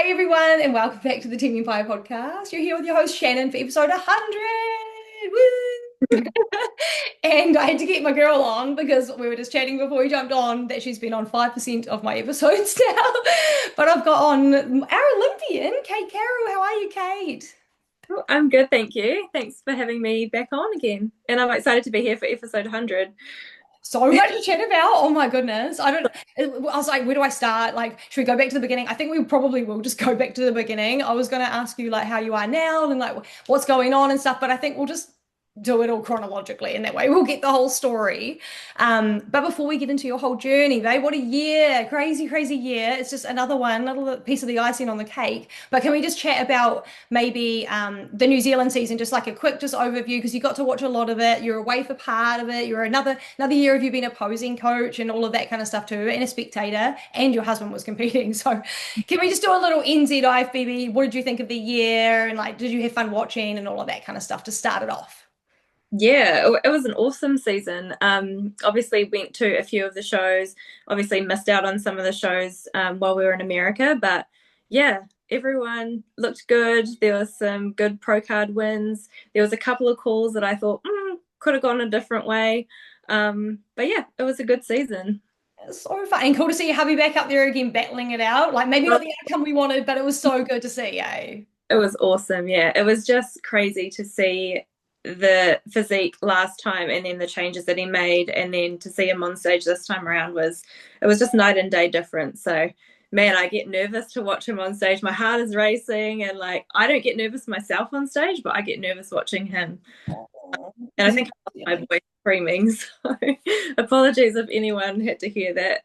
Hey everyone, and welcome back to the Team Empire podcast. You're here with your host Shannon for episode 100. Woo! And I had to get my girl on because we were just chatting before we jumped on that she's been on 5% of my episodes now. But I've got on our Olympian, Kate Carroll. How are you, Kate? Oh, I'm good, thank you. Thanks for having me back on again. And I'm excited to be here for episode 100. So much to chat about. Oh my goodness. I was like, where do I start? Like, should we go back to the beginning? I think we probably will just go back to the beginning. I was going to ask you like how you are now and like what's going on and stuff, but I think we'll just do it all chronologically and that way we'll get the whole story. But before we get into your whole journey, babe, what a year. Crazy, crazy year. It's just another one, another piece of the icing on the cake. But can we just chat about maybe the New Zealand season, just like a quick just overview, because you got to watch a lot of it. You're away for part of it. You're another year of you being a posing coach and all of that kind of stuff too, and a spectator, and your husband was competing. So can we just do a little NZIFBB? What did you think of the year? And like, did you have fun watching and all of that kind of stuff to start it off? Yeah, it was an awesome season. Obviously went to a few of the shows, obviously missed out on some of the shows while we were in America, but yeah, everyone looked good. There was some good pro card wins. There was a couple of calls that I thought could have gone a different way. But yeah, it was a good season. It's so fun and cool to see your hubby back up there again, battling it out. Like maybe not the outcome we wanted, but it was so good to see, eh? It was awesome. Yeah, it was just crazy to see the physique last time and then the changes that he made and then to see him on stage this time around was it was just night and day difference. So man, I get nervous to watch him on stage. My heart is racing and like I don't get nervous myself on stage, but I get nervous watching him. Oh, And I think I lost my voice screaming. So apologies if anyone had to hear that.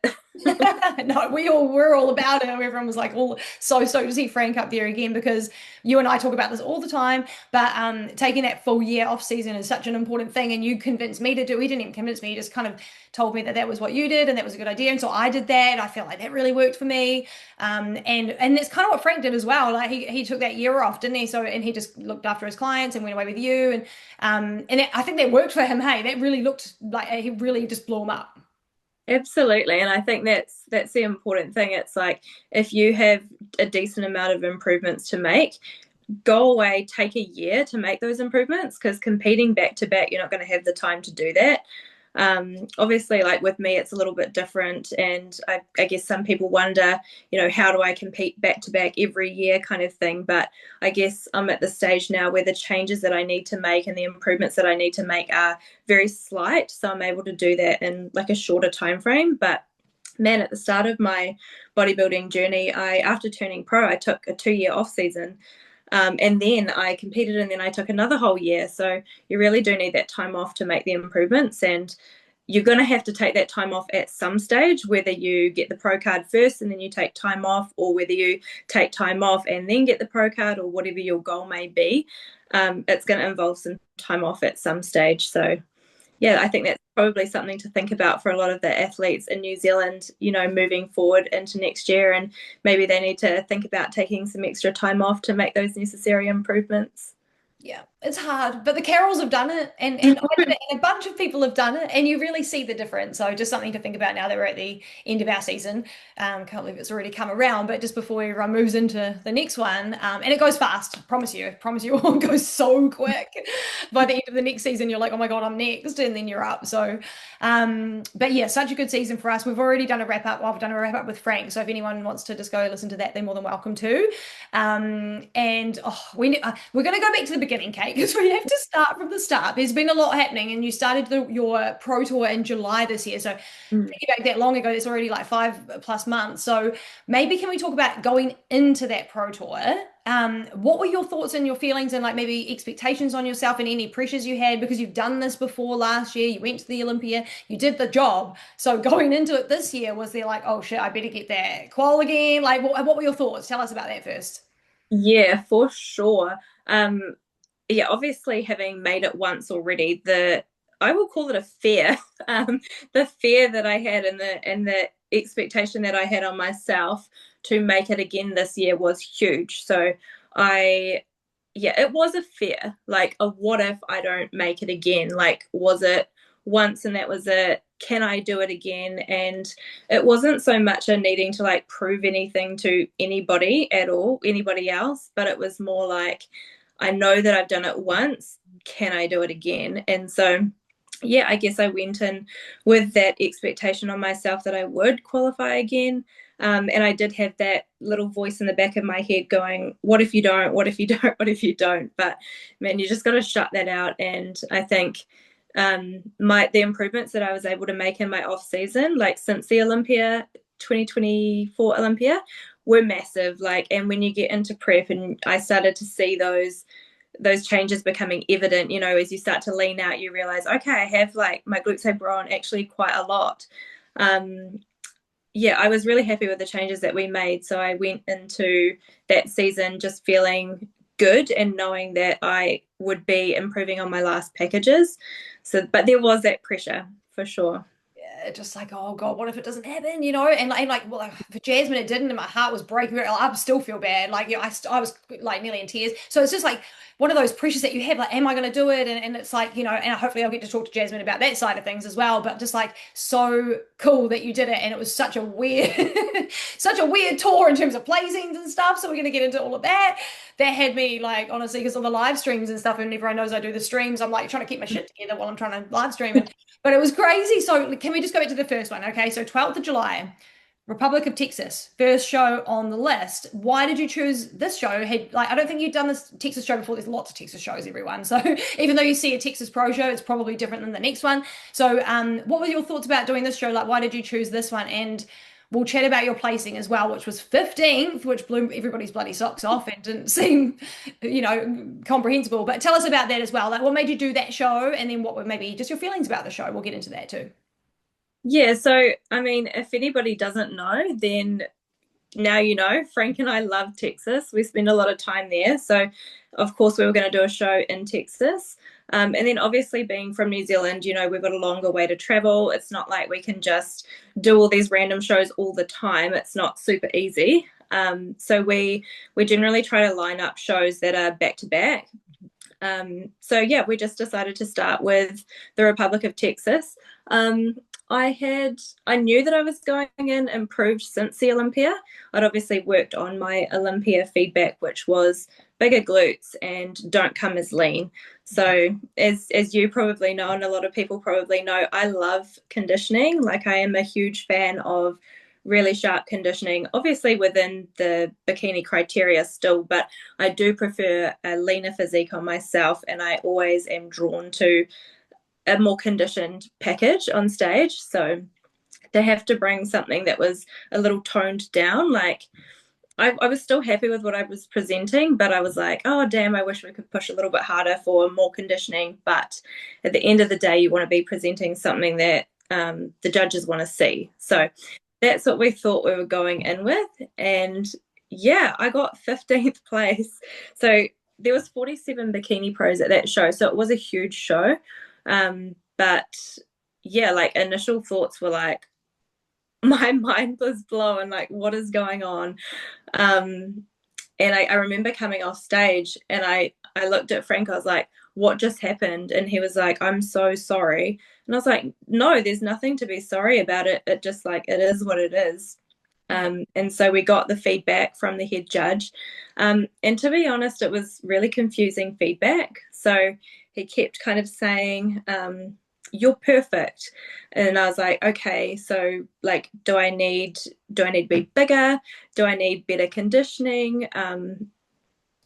no, we're all about it. Everyone was like all so stoked to see Frank up there again because you and I talk about this all the time. But taking that full year off season is such an important thing, and you convinced me to do. He didn't even convince me; you just kind of told me that that was what you did, and that was a good idea. And so I did that. And I felt like that really worked for me. And it's kind of what Frank did as well. Like he took that year off, didn't he? So and he just looked after his clients and went away with you. I think that worked for him. Hey, that really looked like he really just blew him up. Absolutely. And I think that's the important thing. It's like if you have a decent amount of improvements to make, go away, take a year to make those improvements because competing back to back, you're not going to have the time to do that. Obviously, like with me, it's a little bit different. And I guess some people wonder, how do I compete back to back every year kind of thing. But I guess I'm at the stage now where the changes that I need to make and the improvements that I need to make are very slight. So I'm able to do that in like a shorter time frame. But man, at the start of my bodybuilding journey, after turning pro, I took a 2 year off season. And then I competed and then I took another whole year. So you really do need that time off to make the improvements. And you're going to have to take that time off at some stage, whether you get the pro card first and then you take time off, or whether you take time off and then get the pro card, or whatever your goal may be. It's going to involve some time off at some stage. So yeah, I think that's probably something to think about for a lot of the athletes in New Zealand, moving forward into next year. And maybe they need to think about taking some extra time off to make those necessary improvements. Yeah, it's hard, but the Carols have done it, and I did it, and a bunch of people have done it, and you really see the difference. So just something to think about now that we're at the end of our season. Can't believe it's already come around, but just before everyone moves into the next one, and it goes fast. Promise you, all goes so quick. By the end of the next season, you're like, oh my God, I'm next, and then you're up. So, but yeah, such a good season for us. We've already done a wrap up. Well, I've done a wrap up with Frank. So if anyone wants to just go listen to that, they're more than welcome to. And we're going to go back to the beginning, Kate, because we have to start from the start. There's been a lot happening, and you started your pro tour in July this year. So Mm. thinking back that long ago, it's already like 5+ months. So maybe can we talk about going into that pro tour? What were your thoughts and your feelings and like maybe expectations on yourself and any pressures you had because you've done this before last year, you went to the Olympia, you did the job. So going into it this year, was there like, oh shit, I better get that qual again? Like, what were your thoughts? Tell us about that first. Yeah, for sure. Um, yeah, obviously having made it once already, the I will call it a fear. The fear that I had and the expectation that I had on myself to make it again this year was huge. So I yeah, it was a fear. Like a what if I don't make it again? Like was it once and that was it? can I do it again? And it wasn't so much a needing to like prove anything to anybody at all, anybody else, but it was more like, I know that I've done it once. Can I do it again? And so, yeah, I guess I went in with that expectation on myself that I would qualify again. And I did have that little voice in the back of my head going, what if you don't? What if you don't? What if you don't? But man, you just got to shut that out. And I think the improvements that I was able to make in my off season, like since the Olympia 2024 Olympia, were massive. Like, and when you get into prep, and I started to see those changes becoming evident, you know, as you start to lean out, you realize, okay, I have like my glutes have grown actually quite a lot. Yeah, I was really happy with the changes that we made. So I went into that season just feeling good and knowing that I would be improving on my last packages. So, but there was that pressure for sure. Just like, oh God, what if it doesn't happen, you know? And like, well, for Jasmine, it didn't, and my heart was breaking. I still feel bad. Like, you know, I was like nearly in tears. So it's just like one of those pressures that you have, like, am I going to do it? And it's like, you know, and hopefully I'll get to talk to Jasmine about that side of things as well. But just like so cool that you did it, and it was such a weird, such a weird tour in terms of placings and stuff. So we're going to get into all of that. That had me like honestly, because of the live streams and stuff, and everyone knows I do the streams. I'm like trying to keep my shit together while I'm trying to live stream. But it was crazy. So can we just go back to the first one? Okay, so 12th of July, Republic of Texas, first show on the list. Why did you choose this show? Like, I don't think you'd done this Texas show before. There's lots of Texas shows, everyone. So even though you see a Texas Pro show, it's probably different than the next one. So what were your thoughts about doing this show? Like, why did you choose this one? And we'll chat about your placing as well, which was 15th, which blew everybody's bloody socks off and didn't seem, you know, comprehensible. But tell us about that as well. Like, what made you do that show? And then what were maybe just your feelings about the show? We'll get into that too. Yeah, so I mean, if anybody doesn't know, then now you know. Frank and I love Texas. We spend a lot of time there. So, of course, we were going to do a show in Texas. And then obviously being from New Zealand, you know, we've got a longer way to travel. It's not like we can just do all these random shows all the time. It's not super easy. So we generally try to line up shows that are back to back. So yeah, we just decided to start with the Republic of Texas. I knew that I was going in improved since the Olympia. I'd obviously worked on my Olympia feedback, which was bigger glutes and don't come as lean. So as you probably know, and a lot of people probably know, I love conditioning. Like, I am a huge fan of really sharp conditioning, obviously within the bikini criteria still, but I do prefer a leaner physique on myself, and I always am drawn to a more conditioned package on stage. So to have to bring something that was a little toned down, like I was still happy with what I was presenting, but I was like, oh damn, I wish we could push a little bit harder for more conditioning. But at the end of the day, you want to be presenting something that the judges want to see. So that's what we thought we were going in with. And yeah, I got 15th place. So there was 47 bikini pros at that show. So it was a huge show. But yeah, like initial thoughts were like, my mind was blown, like what is going on? And I remember coming off stage, and I looked at Frank, I was like, what just happened? And he was like, I'm so sorry. And I was like, no, there's nothing to be sorry about it. It just, like, it is what it is. And so we got the feedback from the head judge. And to be honest, it was really confusing feedback. So he kept kind of saying, you're perfect. And I was like, okay, so like, do I need to be bigger? Do I need better conditioning?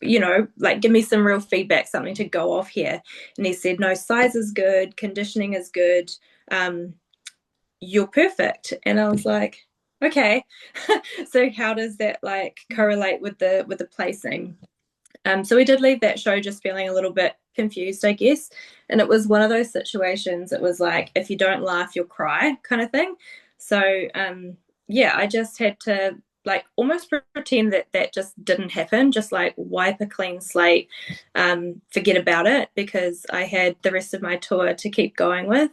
You know, like, give me some real feedback, something to go off here. And he said, no, size is good, conditioning is good, you're perfect. And I was like, okay. So how does that like correlate with the placing? So we did leave that show just feeling a little bit confused, I guess. And it was one of those situations, it was like, if you don't laugh, you'll cry kind of thing. So yeah, I just had to like almost pretend that just didn't happen, just like wipe a clean slate, forget about it, because I had the rest of my tour to keep going with.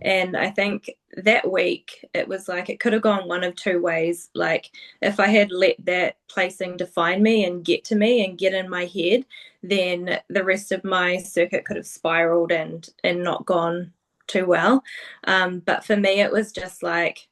And I think that week it was like it could have gone one of two ways. Like, if I had let that placing define me and get to me and get in my head, then the rest of my circuit could have spiraled and not gone too well. But for me, it was just like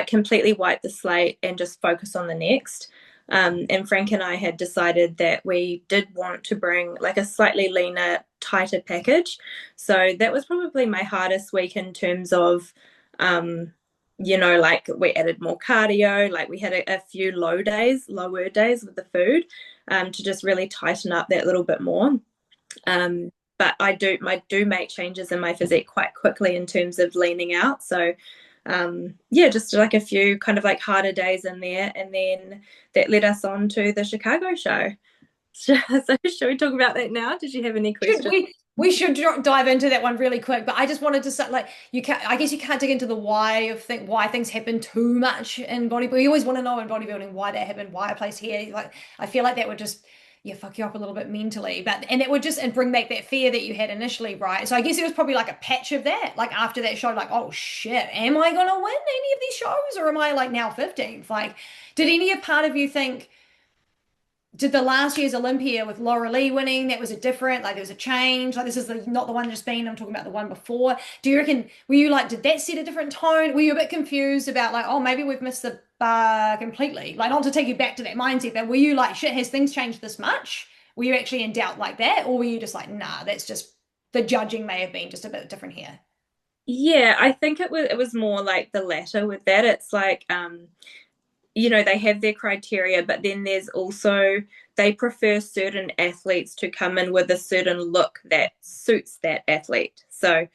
completely wipe the slate and just focus on the next. And Frank and I had decided that we did want to bring like a slightly leaner, tighter package. So that was probably my hardest week in terms of, like we added more cardio, like we had a few lower days with the food, to just really tighten up that little bit more. But I do make changes in my physique quite quickly in terms of leaning out. So just like a few kind of like harder days in there, and then that led us on to the Chicago show. So should we talk about that now? Did you have any questions? We should dive into that one really quick, but I just wanted to say, like, you can't, I guess you can't dig into the why things happen too much in bodybuilding. You always want to know in bodybuilding why that happened, why I placed here. Like, I feel like that would just, yeah, fuck you up a little bit mentally, and it would just and bring back that fear that you had initially, right? So I guess it was probably like a patch of that, like after that show, like, oh shit, am I gonna win any of these shows, or am I like now 15th? Like, did any part of you think? Did the last year's Olympia with Laura Lee winning, that was a different, like there was a change, like this is not the one just been, I'm talking about the one before. Do you reckon, were you like, did that set a different tone? Were you a bit confused about like, oh, maybe we've missed the bar completely? Like, not to take you back to that mindset, but were you like, shit, has things changed this much? Were you actually in doubt like that? Or were you just like, nah, that's just, the judging may have been just a bit different here? Yeah, I think it was more like the latter with that. It's like, they have their criteria, but then there's also, they prefer certain athletes to come in with a certain look that suits that athlete. So,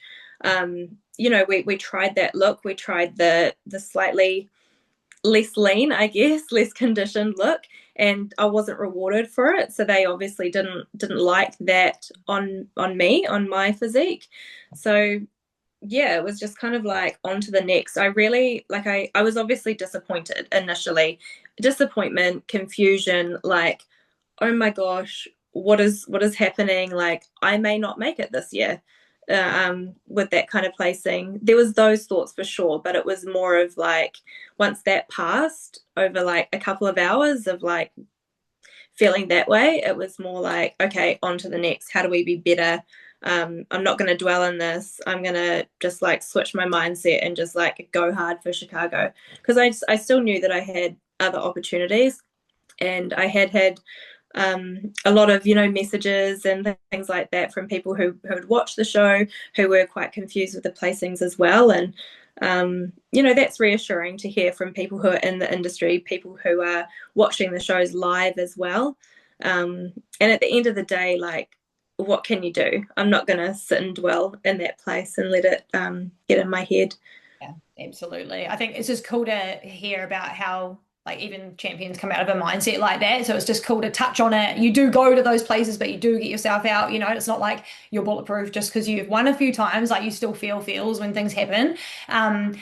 we tried that look. We tried the slightly less lean, I guess, less conditioned look, and I wasn't rewarded for it. So they obviously didn't like that on me, on my physique. So yeah, it was just kind of like on to the next. I really like I was obviously disappointed initially. Disappointment, confusion, like, oh my gosh, what is happening? Like, I may not make it this year. With that kind of placing, there was those thoughts for sure, but it was more of like, once that passed over like a couple of hours of like feeling that way, it was more like, okay, on to the next. How do we be better? I'm not going to dwell on this. I'm going to just like switch my mindset and just like go hard for Chicago, because I still knew that I had other opportunities, and I had a lot of messages and things like that from people who had watched the show, who were quite confused with the placings as well. And that's reassuring to hear from people who are in the industry, people who are watching the shows live as well. And at the end of the day, like, what can you do? I'm not going to sit and dwell in that place and let it get in my head. Yeah, absolutely. I think it's just cool to hear about how like even champions come out of a mindset like that. So it's just cool to touch on it. You do go to those places, but you do get yourself out. It's not like you're bulletproof just because you've won a few times. Like, you still feel feels when things happen.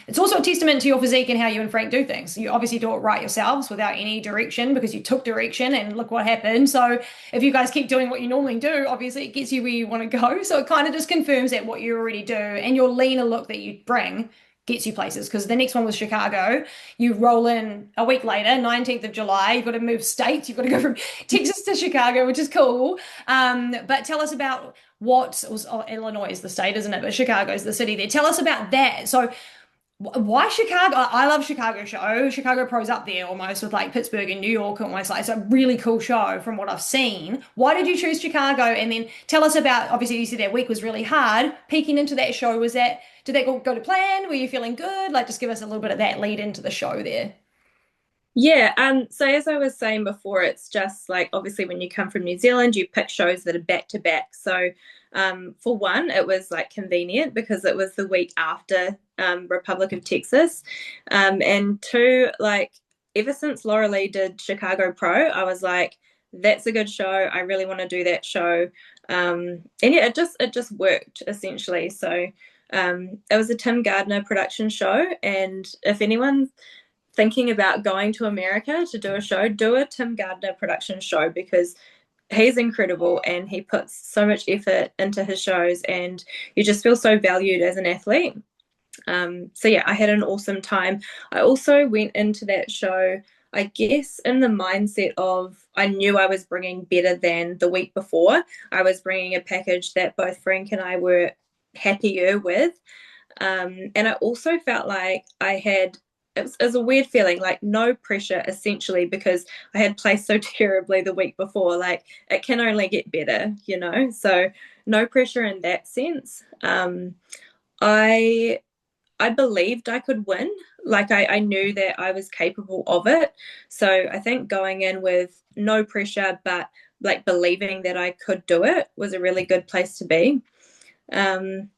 It's also a testament to your physique and how you and Frank do things. You obviously do it right yourselves without any direction, because you took direction and look what happened. So if you guys keep doing what you normally do, obviously it gets you where you want to go. So it kind of just confirms that what you already do and your leaner look that you bring gets you places, because the next one was Chicago. You roll in a week later, 19th of July. You've got to move states. You've got to go from Texas to Chicago, which is cool. But tell us about Illinois is the state, isn't it? But Chicago is the city there. Tell us about that. So why Chicago? I love Chicago show. Chicago Pro's up there almost with like Pittsburgh and New York almost. Like, it's a really cool show from what I've seen. Why did you choose Chicago? And then tell us about, obviously you said that week was really hard. Peeking into that show, did that go to plan? Were you feeling good? Like, just give us a little bit of that lead into the show there. Yeah, so as I was saying before, it's just like, obviously when you come from New Zealand, you pick shows that are back to back. So for one, it was like convenient because it was the week after Republic of Texas. And two, like, ever since Laura Lee did Chicago Pro, I was like, that's a good show. I really want to do that show. And yeah, it just worked essentially. So it was a Tim Gardner production show, and if anyone's thinking about going to America to do a show, do a Tim Gardner production show, because he's incredible and he puts so much effort into his shows, and you just feel so valued as an athlete. So yeah, I had an awesome time. I also went into that show, I guess, in the mindset of, I knew I was bringing better than the week before. I was bringing a package that both Frank and I were happier with. And I also felt like I had, it was a weird feeling, like no pressure essentially, because I had placed so terribly the week before. Like it can only get better, you know? So no pressure in that sense. I I believed I could win. Like I knew that I was capable of it. So I think going in with no pressure, but like believing that I could do it was a really good place to be. Um,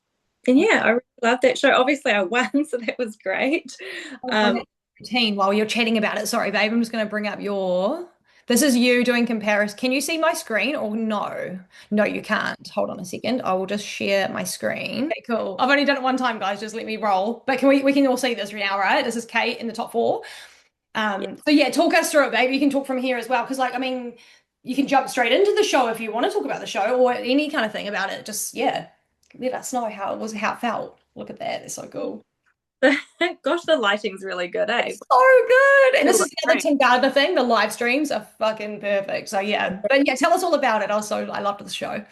and yeah, I really loved that show. Obviously, I won, so that was great. I'll bring up routine while you're chatting about it. Sorry, babe. I'm just going to bring up your. This is you doing comparison. Can you see my screen or no? No, you can't. Hold on a second. I will just share my screen. Okay, cool. I've only done it one time, guys. Just let me roll. But can we can all see this right now, right? This is Kate in the top four. Yeah. So yeah, talk us through it, babe. You can talk from here as well, because like I mean, you can jump straight into the show if you want to talk about the show or any kind of thing about it. Just yeah, let us know how it was, how it felt. Look at that. It's so cool. Gosh, the lighting's really good, eh? It's so good. And this Cool is the other screen. Tim Gardner thing. The live streams are fucking perfect. So yeah. But yeah, tell us all about it. Also, I loved the show.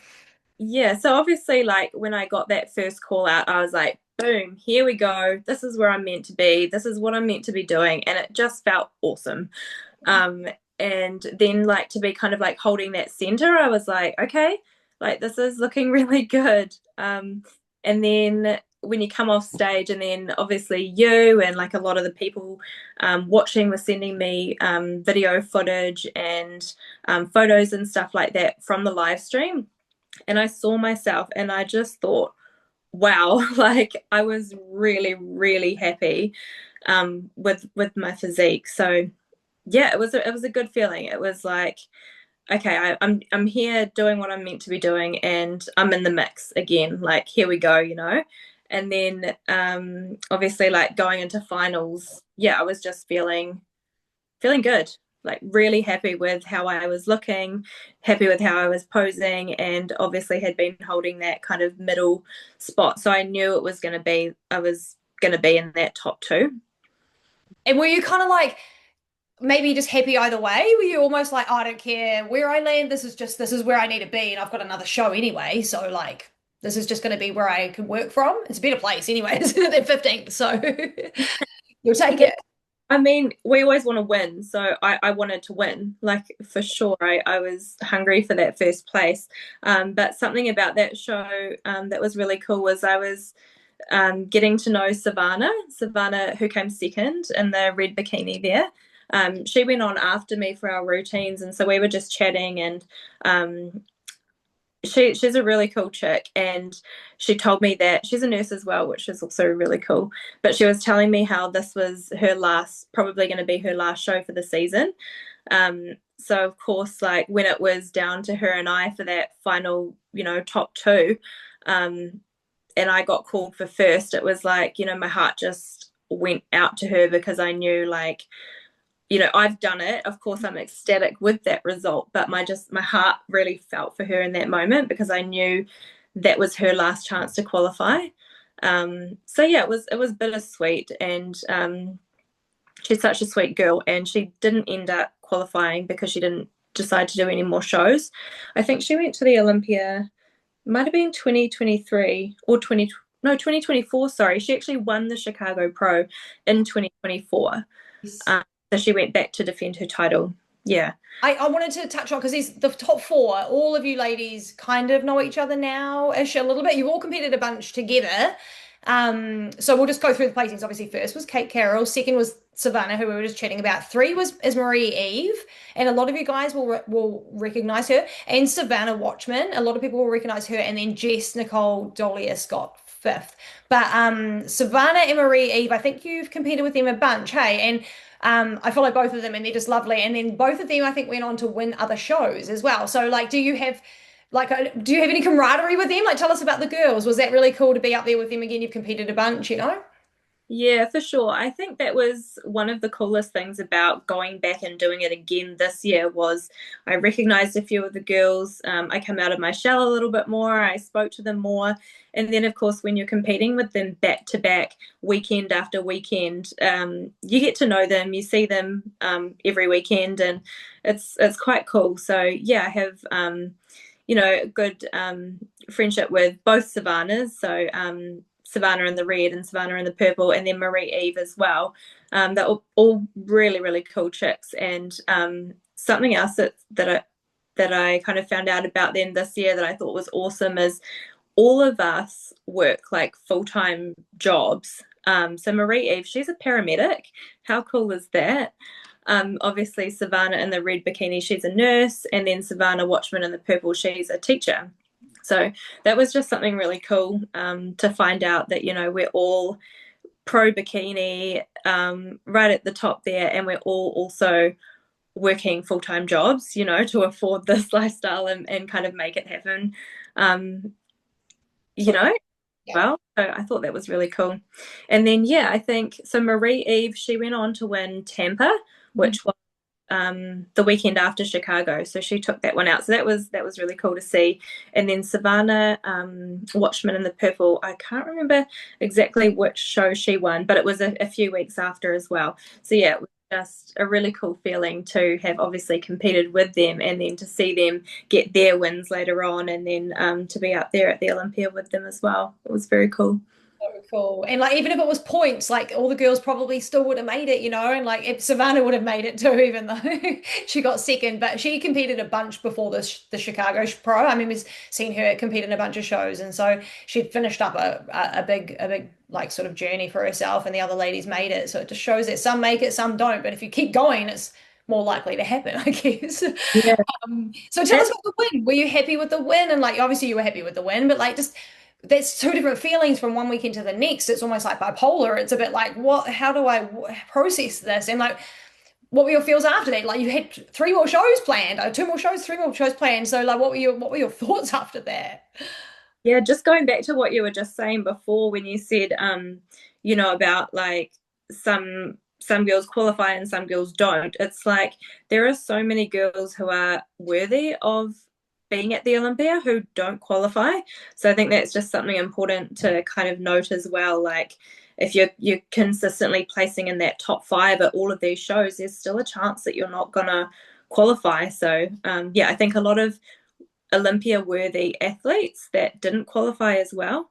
Yeah, so obviously, like when I got that first call out, I was like, boom, here we go. This is where I'm meant to be. This is what I'm meant to be doing. And it just felt awesome. Um, and then, like, to be kind of like holding that center, I was like, okay, like this is looking really good. And then when you come off stage, and then obviously you and like a lot of the people watching were sending me video footage and photos and stuff like that from the live stream, and I saw myself and I just thought, wow, like I was really, really happy with my physique. So yeah, it was a good feeling. It was like, okay, I'm here doing what I'm meant to be doing, and I'm in the mix again. Like here we go, you know. And then obviously like going into finals, yeah, I was just feeling good, like really happy with how I was looking, happy with how I was posing, and obviously had been holding that kind of middle spot. So I knew it was going to be, I was going to be in that top two. And were you kind of like maybe just happy either way? Were you almost like, oh, I don't care where I land, this is where I need to be, and I've got another show anyway, so like this is just going to be where I can work from. It's a better place anyway, than 15th, so you'll take Yeah, it. I mean, we always want to win. So I wanted to win, like for sure. I was hungry for that first place. But something about that show that was really cool was I was getting to know Savannah, who came second in the red bikini there. She went on after me for our routines, and so we were just chatting, and she's a really cool chick, and she told me that she's a nurse as well, which is also really cool. But she was telling me how this was her last, probably going to be her last show for the season. So of course, like when it was down to her and I for that final, you know, top two, and I got called for first, it was like, you know, my heart just went out to her, because I knew like, you know, I've done it. Of course, I'm ecstatic with that result, but my heart really felt for her in that moment, because I knew that was her last chance to qualify. So yeah, it was bittersweet, and she's such a sweet girl, and she didn't end up qualifying because she didn't decide to do any more shows. I think she went to the Olympia, might have been 2023 or 2024. Sorry, she actually won the Chicago Pro in 2024. So she went back to defend her title. Yeah. I wanted to touch on because these the top four, all of you ladies kind of know each other now-ish a little bit. You've all competed a bunch together. So we'll just go through the placings. Obviously, first was Kate Carroll, second was Savannah, who we were just chatting about. Three was is Marie Eve, and a lot of you guys will recognize her. And Savannah Watchman, a lot of people will recognize her. And then Jess Nicole Dolius got fifth. But Savannah and Marie Eve, I think you've competed with them a bunch, hey? And I follow both of them and they're just lovely. And then both of them, I think, went on to win other shows as well. So, like, do you have any camaraderie with them? Like, tell us about the girls. Was that really cool to be up there with them again? You've competed a bunch, you know? Yeah, for sure. I think that was one of the coolest things about going back and doing it again this year was I recognized a few of the girls. I come out of my shell a little bit more. I spoke to them more. And then, of course, when you're competing with them back to back, weekend after weekend, you get to know them. You see them every weekend, and it's quite cool. So, yeah, I have good friendship with both Savannahs. So Savannah in the red and Savannah in the purple, and then Marie Eve as well. They're all really, really cool chicks. And something else that I kind of found out about them this year that I thought was awesome is all of us work like full-time jobs. So Marie Eve, she's a paramedic. How cool is that? Obviously Savannah in the red bikini, she's a nurse, and then Savannah Watchman in the purple, she's a teacher. So that was just something really cool to find out that, we're all pro bikini right at the top there, and we're all also working full-time jobs, to afford this lifestyle and kind of make it happen. Yeah. Well, so I thought that was really cool. And then I think so Marie Eve, she went on to win Tampa, which was the weekend after Chicago. So she took that one out. So that was really cool to see. And then Savannah Watchman in the purple, I can't remember exactly which show she won, but it was a few weeks after as well. So it was just a really cool feeling to have obviously competed with them, and then to see them get their wins later on, and then to be up there at the Olympia with them as well. It was very cool. So cool. And like even if it was points, like all the girls probably still would have made it, and like if Savannah would have made it too, even though she got second. But she competed a bunch before the Chicago Pro. I mean, we've seen her compete in a bunch of shows, and so she'd finished up a big like sort of journey for herself, and the other ladies made it. So it just shows that some make it, some don't. But if you keep going, it's more likely to happen, I guess. Yeah. So tell us about the win. Were you happy with the win? And like obviously you were happy with the win, but like just that's two different feelings from one weekend to the next. It's almost like bipolar. It's a bit like, how do I process this? And like, what were your feels after that? Like you had three more shows planned, two more shows, three more shows planned. So like, what were your thoughts after that? Yeah, just going back to what you were just saying before when you said, about like some girls qualify and some girls don't. It's like there are so many girls who are worthy of being at the Olympia who don't qualify. So I think that's just something important to kind of note as well. Like if you're consistently placing in that top 5 at all of these shows, there's still a chance that you're not gonna qualify. So I think a lot of Olympia worthy athletes that didn't qualify as well.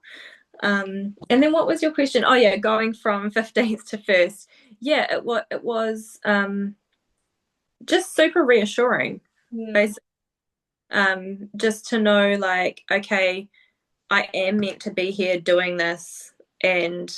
And then what was your question? Oh yeah, going from 15th to first. Yeah, it was just super reassuring, basically. Just to know like, okay, I am meant to be here doing this, and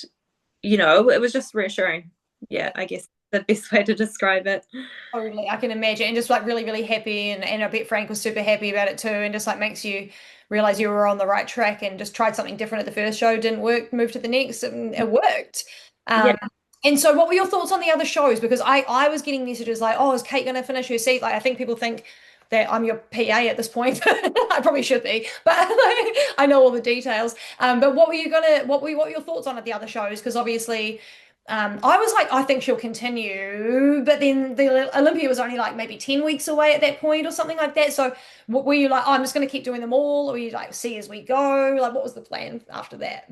it was just reassuring. Yeah, I guess the best way to describe it. Totally, I can imagine, and just like really, really happy, and I bet Frank was super happy about it too, and just like makes you realize you were on the right track and just tried something different at the first show, didn't work, moved to the next, and it worked. Yeah. And so what were your thoughts on the other shows? Because I was getting messages like, oh, is Kate gonna finish her seat? Like I think people think that I'm your PA at this point. I probably should be, but like, I know all the details. But what were your thoughts on at the other shows? Because obviously I was like, I think she'll continue, but then the Olympia was only like maybe 10 weeks away at that point or something like that. So were you like, oh, I'm just going to keep doing them all? Or were you like, see as we go? Like, what was the plan after that?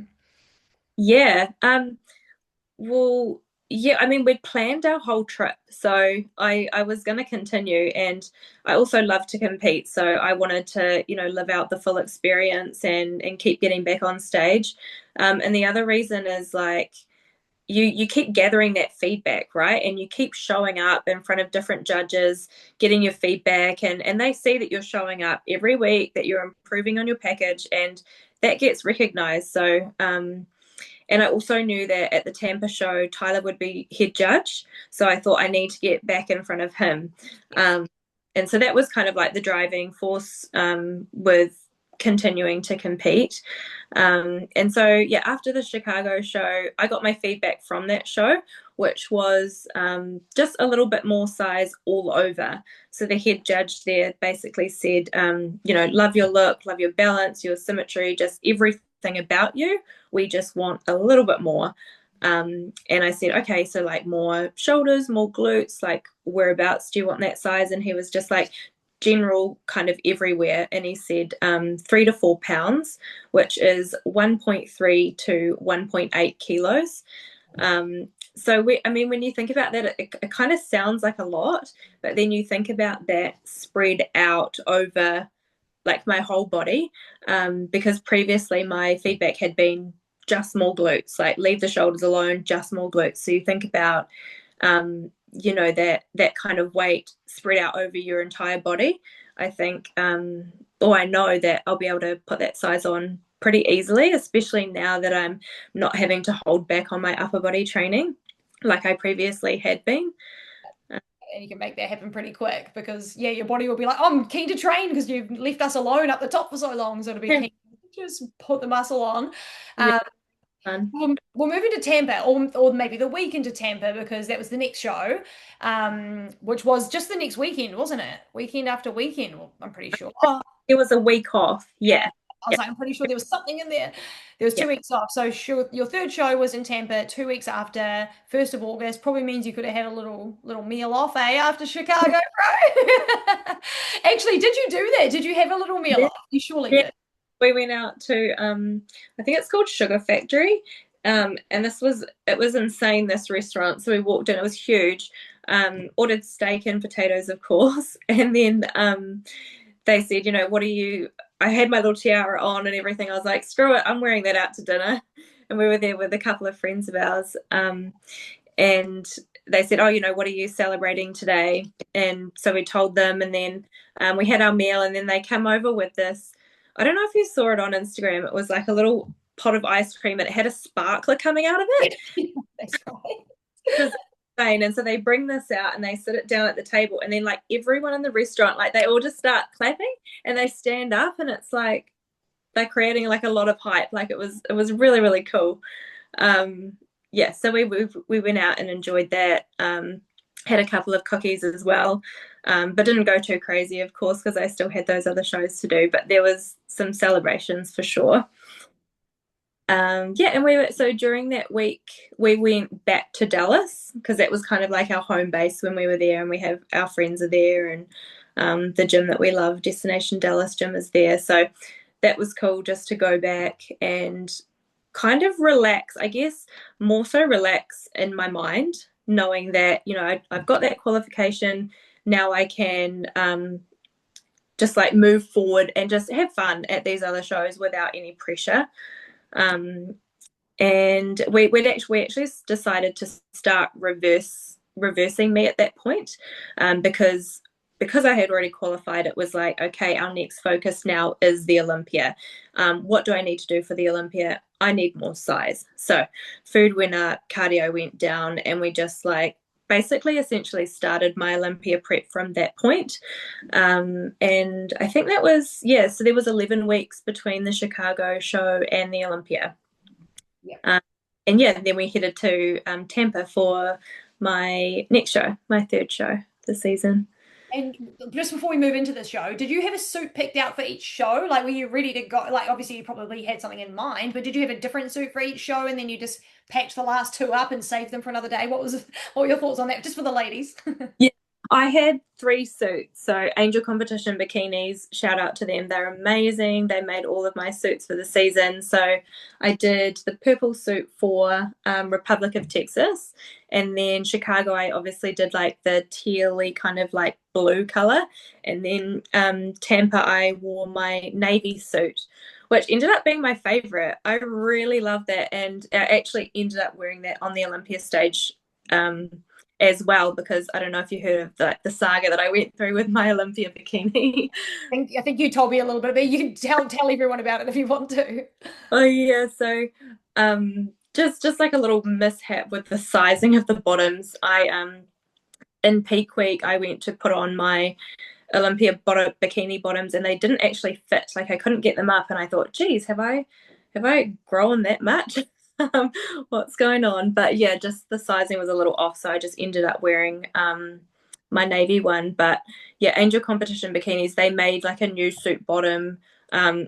Yeah. Well, yeah, I mean, we'd planned our whole trip, so I was going to continue, and I also love to compete, so I wanted to, live out the full experience and keep getting back on stage. And the other reason is like, you keep gathering that feedback, right? And you keep showing up in front of different judges, getting your feedback, and they see that you're showing up every week, that you're improving on your package, and that gets recognized. So, and I also knew that at the Tampa show, Tyler would be head judge. So I thought I need to get back in front of him. And so that was kind of like the driving force with continuing to compete. And so, after the Chicago show, I got my feedback from that show, which was just a little bit more size all over. So the head judge there basically said, love your look, love your balance, your symmetry, just everything about you. We just want a little bit more. And I said, okay, so like more shoulders, more glutes, like whereabouts do you want that size? And he was just like, general kind of everywhere. And he said 3 to 4 pounds, which is 1.3 to 1.8 kilos. So when you think about that, it kind of sounds like a lot, but then you think about that spread out over like my whole body, because previously my feedback had been just small glutes, like leave the shoulders alone, just small glutes. So you think about, that kind of weight spread out over your entire body. I think, or I know that I'll be able to put that size on pretty easily, especially now that I'm not having to hold back on my upper body training like I previously had been. And you can make that happen pretty quick because your body will be like, I'm keen to train because you've left us alone up the top for so long. So it'll be Yeah, keen to just put the muscle on. yeah, Um, fun. we'll move into Tampa, or maybe the week into Tampa because that was the next show, which was just the next weekend, wasn't it? Weekend after weekend, well, I'm pretty sure. It was a week off. Yeah. Yeah, I was yeah, like, I'm pretty sure there was something in there. There was yeah. 2 weeks off. So sure, your third show was in Tampa 2 weeks after 1st of August. Probably means you could have had a little meal off, after Chicago, bro. Actually, did you do that? Did you have a little meal Yeah, off? You surely yeah. did. We went out to I think it's called Sugar Factory. And it was insane, this restaurant. So we walked in, it was huge. Ordered steak and potatoes, of course. And then they said, what are you? I had my little tiara on and everything. I was like, screw it, I'm wearing that out to dinner. And we were there with a couple of friends of ours. And they said, oh, what are you celebrating today? And so we told them, and then we had our meal, and then they come over with this. I don't know if you saw it on Instagram. It was like a little pot of ice cream, and it had a sparkler coming out of it. That's right. It was insane. And so they bring this out and they sit it down at the table, and then like everyone in the restaurant, like they all just start clapping and they stand up, and it's like they're creating like a lot of hype. Like it was really, really cool. Yeah, so we went out and enjoyed that. Had a couple of cookies as well, but didn't go too crazy, of course, because I still had those other shows to do. But there was some celebrations for sure. Yeah, and so during that week we went back to Dallas because that was kind of like our home base when we were there, and we have our friends are there, and the gym that we love, Destination Dallas Gym, is there. So that was cool just to go back and kind of relax, I guess, more so relax in my mind, knowing that, I've got that qualification. Now I can just like move forward and just have fun at these other shows without any pressure. And we actually decided to start reversing me at that point, because I had already qualified. It was like, okay, our next focus now is the Olympia. What do I need to do for the Olympia? I need more size. So food went up, cardio went down, and we just like basically essentially started my Olympia prep from that point. And I think that was, so there was 11 weeks between the Chicago show and the Olympia. Yeah. And then we headed to Tampa for my next show, my third show this season. And just before we move into the show, did you have a suit picked out for each show? Like, were you ready to go? Like, obviously, you probably had something in mind, but did you have a different suit for each show, and then you just packed the last two up and saved them for another day? What were your thoughts on that, just for the ladies? Yeah, I had 3 suits. So Angel Competition bikinis, shout out to them. They're amazing. They made all of my suits for the season. So I did the purple suit for Republic of Texas. And then Chicago, I obviously did like the tealy kind of like blue color. And then Tampa, I wore my navy suit, which ended up being my favorite. I really loved that. And I actually ended up wearing that on the Olympia stage as well, because I don't know if you heard of the saga that I went through with my Olympia bikini. I think you told me a little bit of it. You can tell everyone about it if you want to. Oh yeah, so just like a little mishap with the sizing of the bottoms. I in peak week I went to put on my Olympia bikini bottoms, and they didn't actually fit. Like I couldn't get them up, and I thought, geez, have I grown that much? What's going on? But yeah, just the sizing was a little off, so I just ended up wearing my navy one. But yeah, Angel Competition bikinis, they made like a new suit bottom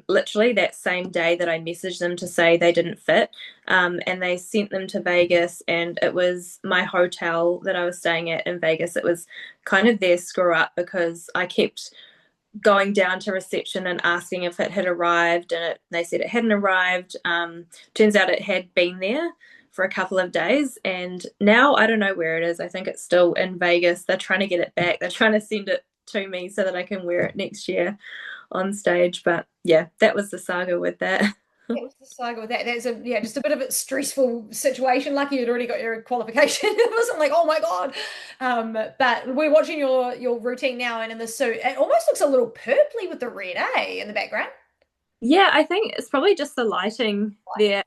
literally that same day that I messaged them to say they didn't fit, and they sent them to Vegas, and it was my hotel that I was staying at in Vegas. It was kind of their screw up because I kept going down to reception and asking if it had arrived, and they said it hadn't arrived. Turns out it had been there for a couple of days, and now I don't know where it is. I think it's still in Vegas. They're trying to get it back. They're trying to send it to me so that I can wear it next year. on stage. But yeah, that was the saga with that. It was the saga with that. There's just a bit of a stressful situation. Lucky you'd already got your qualification. It wasn't like, oh my God. But we're watching your routine now, and in the suit, it almost looks a little purpley with the red, in the background. Yeah, I think it's probably just the lighting there.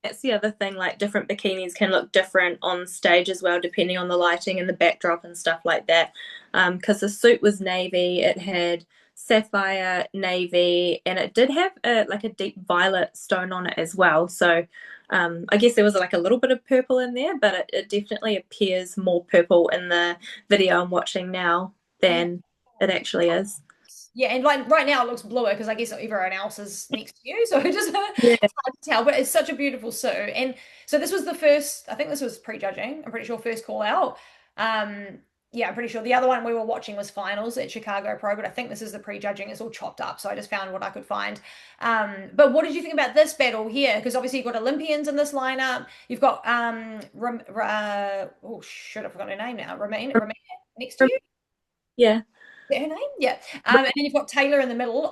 That's the other thing, like different bikinis can look different on stage as well, depending on the lighting and the backdrop and stuff like that. Because the suit was navy, it had sapphire navy, and it did have like a deep violet stone on it as well. So I guess there was like a little bit of purple in there, but it definitely appears more purple in the video I'm watching now than it actually is. Yeah, and like right now it looks bluer because I guess everyone else is next to you, so it just Yeah. it's hard to tell. But it's such a beautiful suit, and so this was the first. I think this was pre-judging. I'm pretty sure first call out. Yeah, I'm pretty sure the other one we were watching was finals at Chicago Pro, but I think this is the pre-judging. It's all chopped up, so I just found what I could find. But what did you think about this battle here? Because obviously you've got Olympians in this lineup. You've got oh shit, I forgot her name now. Romania next to you. Yeah. Her name? Yeah. And then you've got Taylor in the middle.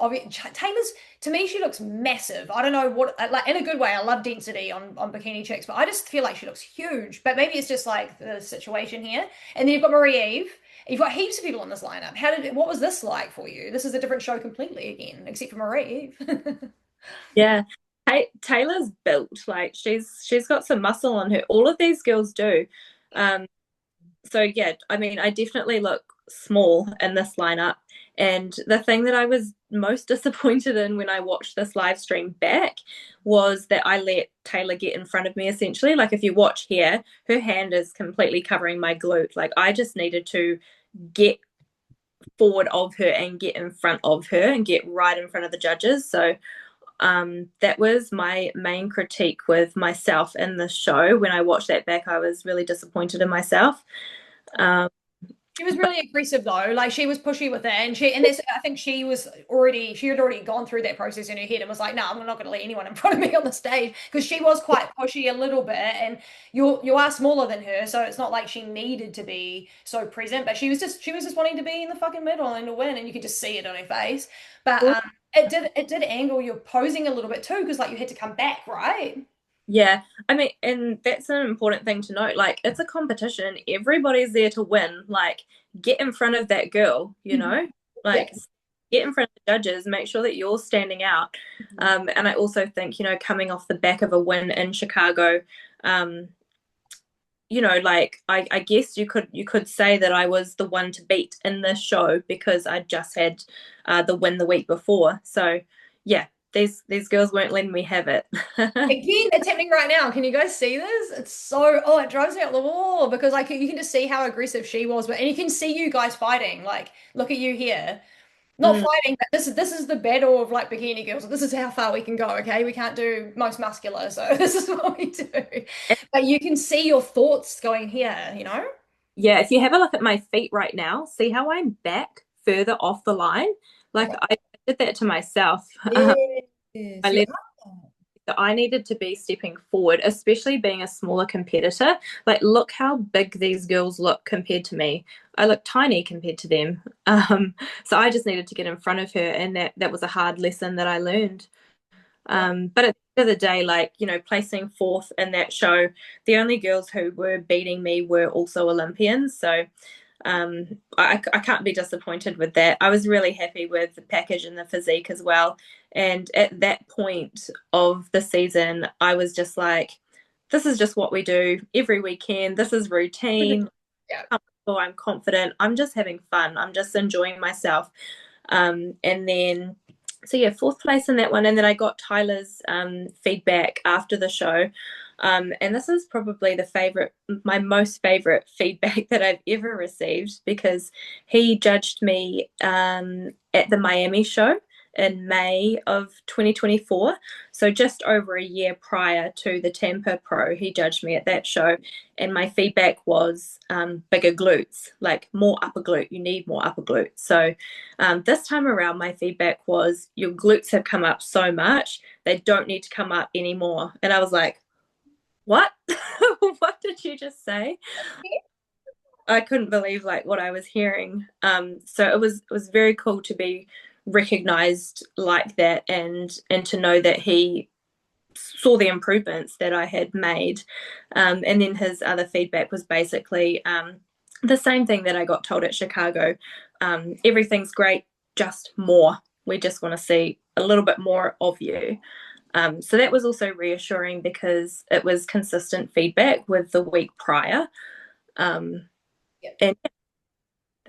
Taylor's, to me, she looks massive. I don't know what, like, in a good way. I love density on bikini chicks, but I just feel like she looks huge. But maybe it's just like the situation here. And then you've got Marie Eve. You've got heaps of people in this lineup. What was this like for you? This is a different show completely again, except for Marie Eve. Yeah. Taylor's built, like she's got some muscle on her. All of these girls do. Um, so yeah, I mean, I definitely look small in this lineup. And the thing that I was most disappointed in when I watched this live stream back was that I let Taylor get in front of me essentially. Like if you watch here, her hand is completely covering my glute. Like I just needed to get forward of her and get in front of her and get right in front of the judges. So that was my main critique with myself in the show. When I watched that back, I was really disappointed in myself. She was really aggressive though. Like she was pushy with it, and that's I think she had already gone through that process in her head and was like, no, I'm not going to let anyone in front of me on the stage because she was quite pushy a little bit, and you are smaller than her, so it's not like she needed to be so present, but she was just wanting to be in the fucking middle and to win, and you could just see it on her face. But it did angle your posing a little bit too because like you had to come back, right? Yeah, I mean, and that's an important thing to note. Like, it's a competition. Everybody's there to win. Like, get in front of that girl, you know? Like, get in front of the judges, make sure that you're standing out. And I also think, coming off the back of a win in Chicago, like I guess you could say that I was the one to beat in this show because I just had the win the week before. So yeah, these girls won't let me have it. Again, it's happening right now. Can you guys see this? It drives me up the wall because like you can just see how aggressive she was, and you can see you guys fighting. Like, look at you here. Not fighting, but this is the battle of like bikini girls. This is how far we can go, okay? We can't do most muscular, so this is what we do. But you can see your thoughts going here, you know? Yeah, if you have a look at my feet right now, see how I'm back further off the line? Like I did that to myself. Yes, I let I needed to be stepping forward, especially being a smaller competitor. Like, look how big these girls look compared to me. I look tiny compared to them. So I just needed to get in front of her, and that was a hard lesson that I learned. But at the end of the day, like, placing fourth in that show, the only girls who were beating me were also Olympians. So I can't be disappointed with that. I was really happy with the package and the physique as well. And at that point of the season, I was just like, this is just what we do every weekend. This is routine. yeah. I'm confident. I'm just having fun. I'm just enjoying myself. And then, so yeah, fourth place in that one. And then I got Tyler's feedback after the show. And this is probably my most favorite feedback that I've ever received because he judged me at the Miami show in May of 2024. So just over a year prior to the Tampa Pro, he judged me at that show. And my feedback was bigger glutes, like more upper glute. You need more upper glute. So this time around, my feedback was your glutes have come up so much, they don't need to come up anymore. And I was like, what? What did you just say? I couldn't believe like what I was hearing. So it was very cool to be recognized like that, and to know that he saw the improvements that I had made. And then his other feedback was basically the same thing that I got told at Chicago. Everything's great, just more. We just want to see a little bit more of you. So that was also reassuring because it was consistent feedback with the week prior. Yep. And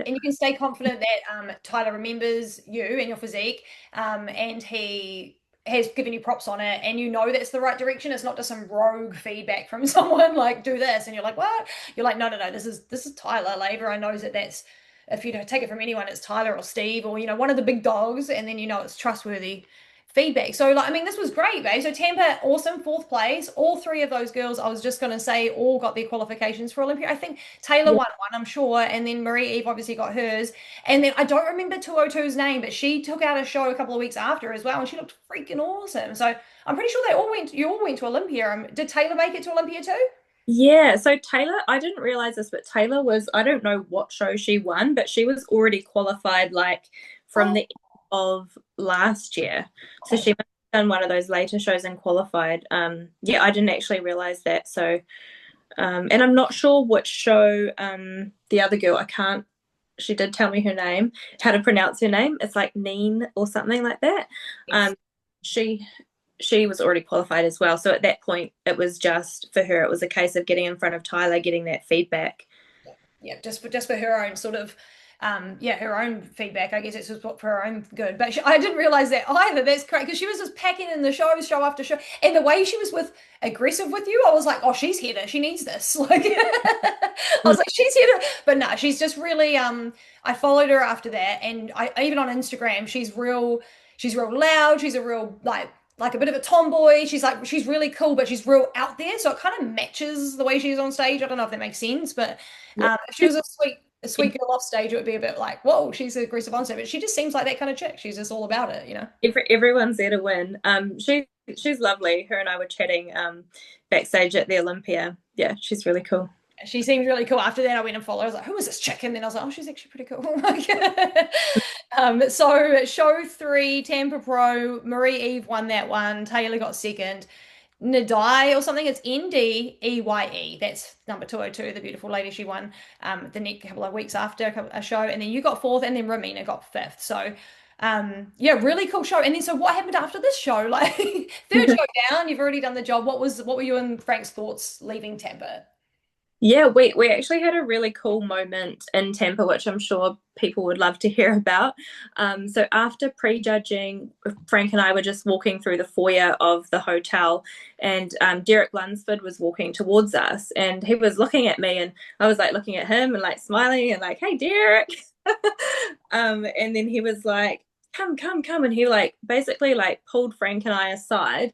And you can stay confident that Tyler remembers you and your physique, and he has given you props on it, and you know that's the right direction. It's not just some rogue feedback from someone like do this, and you're like, what? You're like, no, no, no. This is Tyler. Like everyone knows that that's, if you don't take it from anyone, it's Tyler or Steve or one of the big dogs, and then it's trustworthy feedback. So like, I mean, this was great, babe. So Tampa, awesome, fourth place. All three of those girls, I was just gonna say, all got their qualifications for Olympia. I think Taylor yeah, won one, I'm sure, and then Marie Eve obviously got hers. And then I don't remember 202's name, but she took out a show a couple of weeks after as well, and she looked freaking awesome. So I'm pretty sure you all went to Olympia. Did Taylor make it to Olympia too? yeah. So Taylor, I didn't realize this, but Taylor was, I don't know what show she won, but she was already qualified like from Oh, the end of last year. So she must have done one of those later shows and qualified. Yeah, I didn't actually realize that. So and I'm not sure which show the other girl, I can't, she did tell me her name, how to pronounce her name. It's like Neen or something like that. yes. She she was already qualified as well. So at that point, it was just for her, it was a case of getting in front of Tyler, getting that feedback. Yeah, just for her own sort of yeah, her own feedback. I guess it's just for her own good. But I didn't realize that either. That's correct, because she was just packing in the show after show, and the way she was aggressive with you, I was like, oh, she's here she needs this. Like I was like, she's here but no, she's just really I followed her after that, and I even on Instagram, she's real loud. She's a real like a bit of a tomboy. She's really cool, but she's real out there. So it kind of matches the way she's on stage. I don't know if that makes sense, but Yeah. if she was a sweet girl off stage, it would be a bit like, whoa, she's aggressive on stage. But she just seems like that kind of chick. She's just all about it. Everyone's there to win. She's lovely. Her and I were chatting backstage at the Olympia. Yeah, she's really cool. She seemed really cool. After that, I went and followed. I was like, who is this chick? And then I was like, oh, she's actually pretty cool. So show 3, Tampa Pro, Marie Eve won that one. Taylor got second. Nadai or something. It's Ndeye. That's number 202, the beautiful lady. She won the next couple of weeks after a show. And then you got fourth, and then Ramina got fifth. So yeah, really cool show. And then so what happened after this show? Like third show down, you've already done the job. What were you and Frank's thoughts leaving Tampa? Yeah, we actually had a really cool moment in Tampa, which I'm sure people would love to hear about. So after prejudging, Frank and I were just walking through the foyer of the hotel, and Derek Lunsford was walking towards us, and he was looking at me, and I was like looking at him and like smiling and like, hey, Derek. And then he was like, come, come, come. And he like basically like pulled Frank and I aside.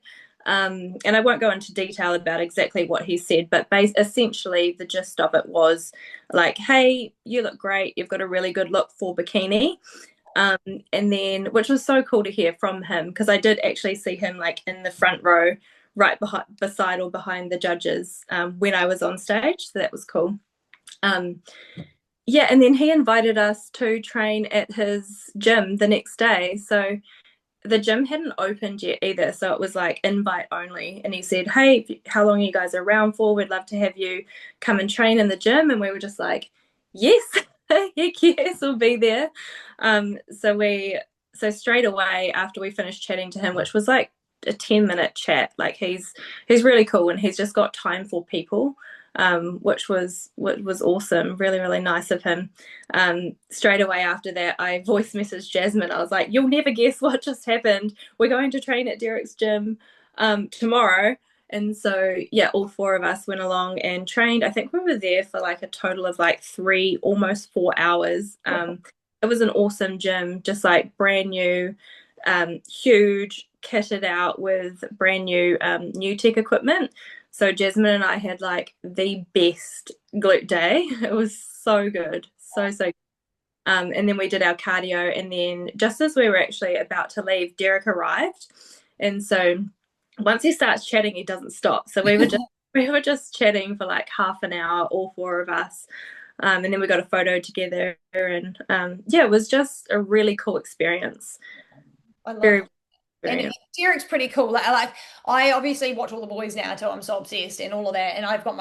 And I won't go into detail about exactly what he said, but essentially the gist of it was like, hey, you look great. You've got a really good look for bikini. And then, which was so cool to hear from him, because I did actually see him like in the front row, right beside or behind the judges when I was on stage. So that was cool. Yeah, and then he invited us to train at his gym the next day. So the gym hadn't opened yet either, so it was like invite only. And he said, hey, how long are you guys around for? We'd love to have you come and train in the gym. And we were just like, yes, heck yes, we'll be there. So straight away after we finished chatting to him, which was like a 10-minute chat, like he's really cool, and he's just got time for people. Which was awesome, really, really nice of him. Straight away after that, I voice messaged Jasmine. I was like, you'll never guess what just happened. We're going to train at Derek's gym tomorrow. And so, yeah, all four of us went along and trained. I think we were there for like a total of like 3, almost 4 hours. It was an awesome gym, just like brand new, huge, kitted out with brand new new tech equipment. So Jasmine and I had like the best glute day. It was so good, so good. And then we did our cardio, and then just as we were actually about to leave, Derek arrived, and so once he starts chatting, he doesn't stop. So we were just chatting for like half an hour, all four of us. And then we got a photo together, and yeah, it was just a really cool experience. I love. Very And experience. Derek's pretty cool. Like I obviously watch all the boys now too. I'm so obsessed and all of that. And I've got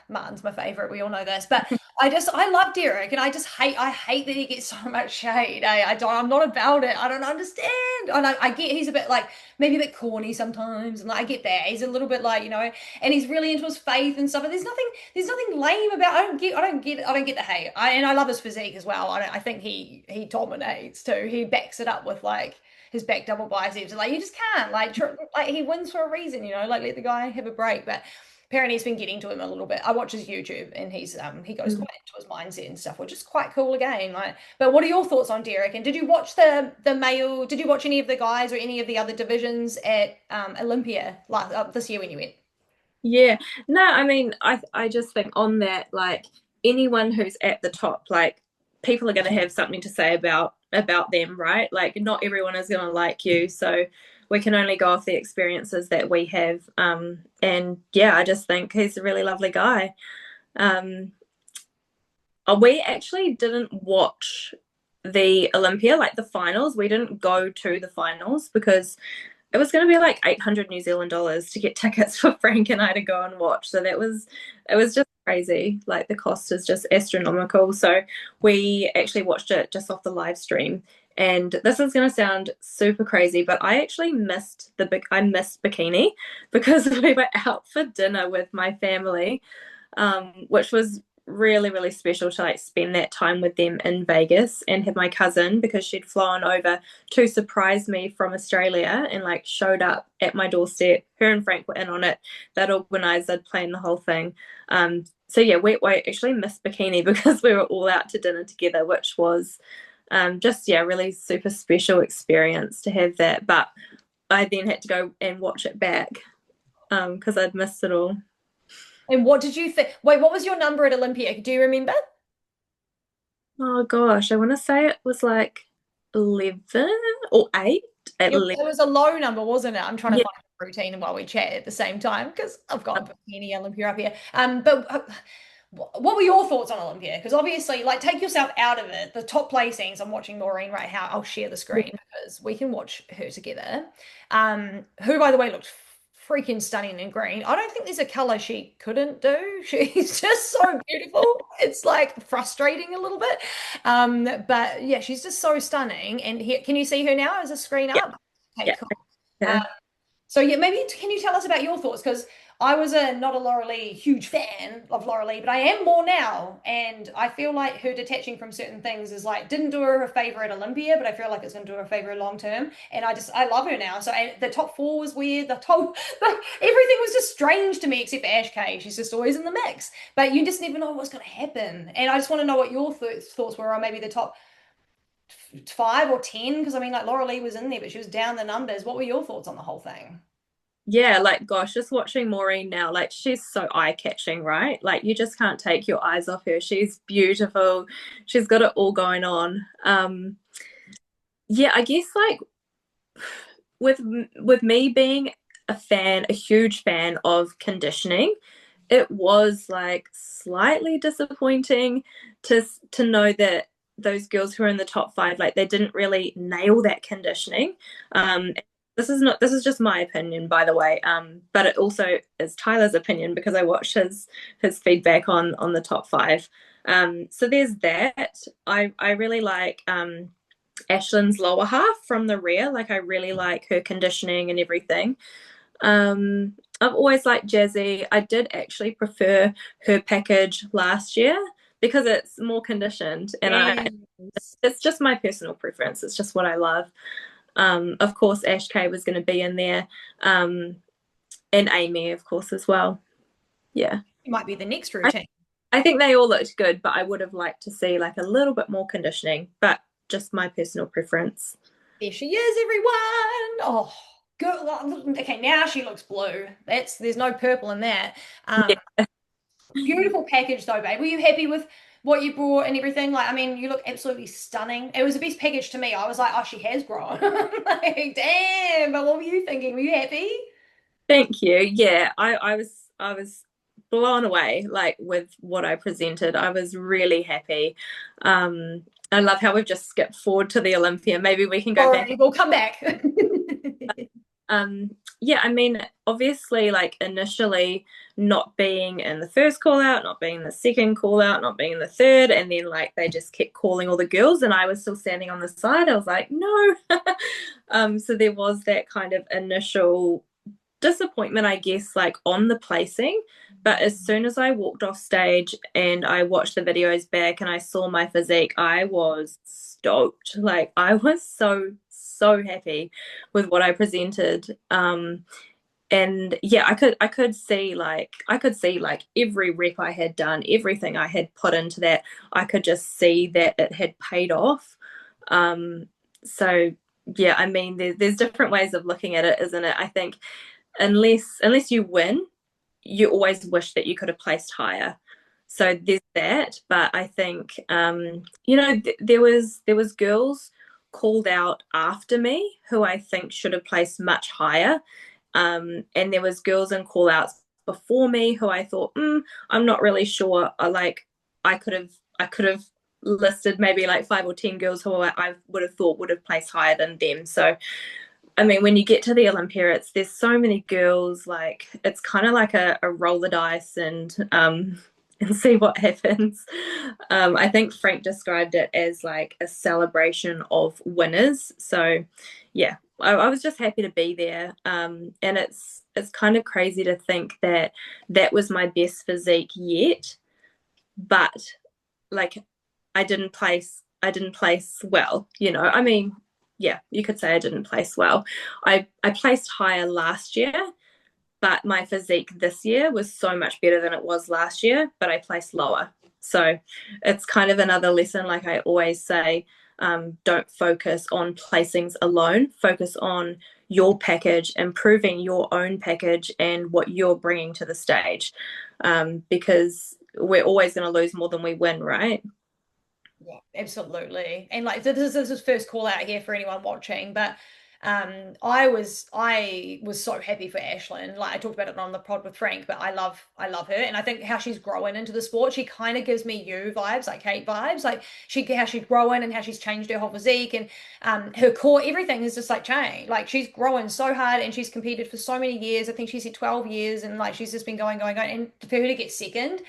Martin's my favorite. We all know this, but I love Derek, and I hate that he gets so much shade. I'm not about it. I don't understand. And I get he's a bit like maybe a bit corny sometimes, and like, I get that he's a little bit like and he's really into his faith and stuff. But there's nothing lame about. I don't get the hate. And I love his physique as well. I think he dominates too. He backs it up with like his back double biceps. Like you just can't like he wins for a reason, like let the guy have a break. But apparently he's been getting to him a little bit. I watch his YouTube and he goes quite into his mindset and stuff, which is quite cool again. Like, but what are your thoughts on Derek? And did you watch the male? Did you watch any of the guys or any of the other divisions at Olympia this year when you went? Yeah. No, I mean, I just think on that, like anyone who's at the top, like people are going to have something to say about them, right? Like not everyone is going to like you, so we can only go off the experiences that we have. And yeah, I just think he's a really lovely guy. Um, we actually didn't watch the Olympia, like the finals. We didn't go to the finals because it was going to be like 800 New Zealand dollars to get tickets for Frank and I to go and watch. So it was just crazy. Like the cost is just astronomical. So we actually watched it just off the live stream. And this is going to sound super crazy, but I actually I missed Bikini because we were out for dinner with my family, which was really really special to like spend that time with them in Vegas and have my cousin because she'd flown over to surprise me from Australia and like showed up at my doorstep. Her and Frank were in on it. They'd organized, they'd planned the whole thing. So yeah, we actually missed Bikini because we were all out to dinner together, which was just yeah, really super special experience to have that. But I then had to go and watch it back because I'd missed it all. And what did you think? Wait, what was your number at Olympia? Do you remember? Oh gosh, I want to say it was like 11 or 8 at It, least. it was a low number, wasn't it? I'm trying to Yeah, find a routine while we chat at the same time because I've got Bikini Olympia up here. But what were your thoughts on Olympia? Because obviously, like, take yourself out of it. The top placings, I'm watching Maureen right now. I'll share the screen because we can watch her together. Who, by the way, looked freaking stunning in green. I don't think there's a color she couldn't do. She's just so beautiful. It's like frustrating a little bit. But yeah, she's just so stunning. And here, can you see her now? Is the screen yeah, up? Okay, yeah. cool. Yeah. So yeah, maybe can you tell us about your thoughts? Because I was a not a Laura Lee huge fan of Laura Lee, but I am more now, and I feel like her detaching from certain things is like didn't do her a favor at Olympia, but I feel like it's going to do her a favor long term. And I love her now. So the top four was weird. Everything was just strange to me except for Ash K. She's just always in the mix, but you just never know what's going to happen. And I just want to know what your thoughts were on maybe the top 5 or 10, because I mean, like Laura Lee was in there, but she was down the numbers. What were your thoughts on the whole thing? Yeah, like gosh, just watching Maureen now, like she's so eye-catching, right? Like you just can't take your eyes off her. She's beautiful. She's got it all going on. Yeah, I guess like with with me being a huge fan of conditioning, it was like slightly disappointing to know that those girls who are in the top five, like they didn't really nail that conditioning. Um, this is just my opinion, by the way. But it also is Tyler's opinion because I watched his feedback on the top five. So there's that. I really like Ashlyn's lower half from the rear. Like I really like her conditioning and everything. I've always liked Jazzy. I did actually prefer her package last year because it's more conditioned and I Yes. it's just my personal preference. It's just what I love. Of course Ash K was going to be in there. And Amy of course as well. Yeah. It might be the next I, routine. I think they all looked good, but I would have liked to see like a little bit more conditioning, but just my personal preference. There she is, everyone. Oh, good. Okay, now she looks blue. There's no purple in that. Um, Yeah. Beautiful package though, babe. Were you happy with what you brought and everything? Like, I mean, you look absolutely stunning. It was the best package to me. I was like, oh, she has grown. Like, damn. But what were you thinking? Were you happy? Thank you. Yeah, I was blown away like with what I presented. I was really happy. I love how we've just skipped forward to the Olympia. Maybe we can go back. Sorry, we'll come back. Yeah, I mean, obviously, like initially not being in the first call out, not being in the second call out, not being in the third, and then like they just kept calling all the girls, and I was still standing on the side. I was like, no. So there was that kind of initial disappointment, I guess, like on the placing. But as soon as I walked off stage and I watched the videos back and I saw my physique, I was stoked. Like I was so happy with what I presented. And yeah, I could see like every rep I had done, everything I had put into that, I could just see that it had paid off. So yeah, I mean, there's different ways of looking at it, isn't it? I think unless you win, you always wish that you could have placed higher. So there's that, but I think there was girls called out after me who I think should have placed much higher, and there was girls in call outs before me who I thought, I'm not really sure. Like I could have listed maybe like 5 or 10 girls who I would have thought would have placed higher than them. So I mean, when you get to the Olympia, there's so many girls. Like it's kind of like a roll the dice and see what happens. I think Frank described it as like a celebration of winners. So yeah, I was just happy to be there. And it's kind of crazy to think that that was my best physique yet, but like I didn't place well. I mean, yeah, you could say I didn't place well. I placed higher last year, but my physique this year was so much better than it was last year, but I placed lower. So it's kind of another lesson, like I always say, don't focus on placings alone, focus on your package, improving your own package and what you're bringing to the stage, because we're always going to lose more than we win, right? Yeah, absolutely. And like this is first call out here for anyone watching, but I was so happy for Ashlyn. Like I talked about it on the pod with Frank, but I love her, and I think how she's growing into the sport. She kind of gives me you vibes, like Kate vibes, like how she's growing and how she's changed her whole physique and her core, everything is just like changed. Like she's growing so hard and she's competed for so many years. I think she's had 12 years, and like she's just been going, and for her to get second.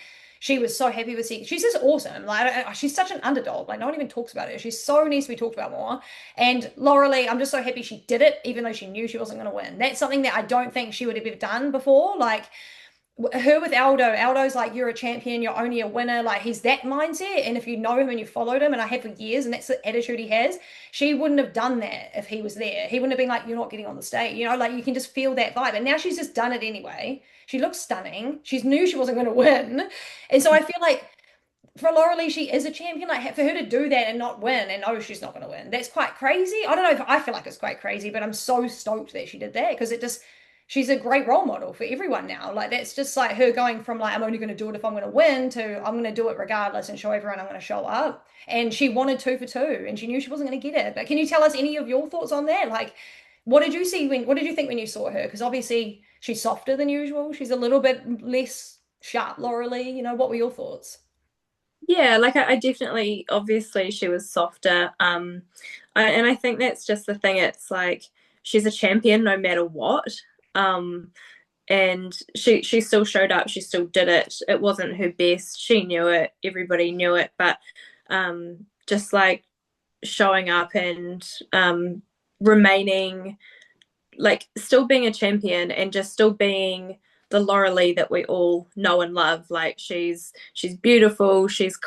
She was so happy with second. She's just awesome. Like she's such an underdog. Like no one even talks about her. She so needs to be talked about more. And Laura Lee, I'm just so happy she did it, even though she knew she wasn't going to win. That's something that I don't think she would have ever done before. Like her with Aldo's like, you're a champion, you're only a winner. Like he's that mindset. And if you know him and you followed him, and I have for years, and that's the attitude he has, she wouldn't have done that if he was there. He wouldn't have been like, you're not getting on the stage. Like you can just feel that vibe. And now she's just done it anyway. She looks stunning. She knew she wasn't going to win. And so I feel like for Laura Lee, she is a champion. Like for her to do that and not win and know she's not going to win, that's quite crazy. I don't know if I feel like it's quite crazy, but I'm so stoked that she did that because she's a great role model for everyone now. Like that's just like her going from like I'm only going to do it if I'm going to win to I'm going to do it regardless and show everyone I'm going to show up. And she wanted 2 for 2 and she knew she wasn't going to get it. But can you tell us any of your thoughts on that? Like what did you see what did you think when you saw her? Because obviously she's softer than usual. She's a little bit less sharp, Laura Lee. What were your thoughts? Yeah, like I definitely, obviously, she was softer. And I think that's just the thing. It's like she's a champion no matter what. Um, and she still showed up. She still did it. It wasn't her best. She knew it. Everybody knew it. But just like showing up and remaining like still being a champion and just still being the Laura Lee that we all know and love. Like she's beautiful, she's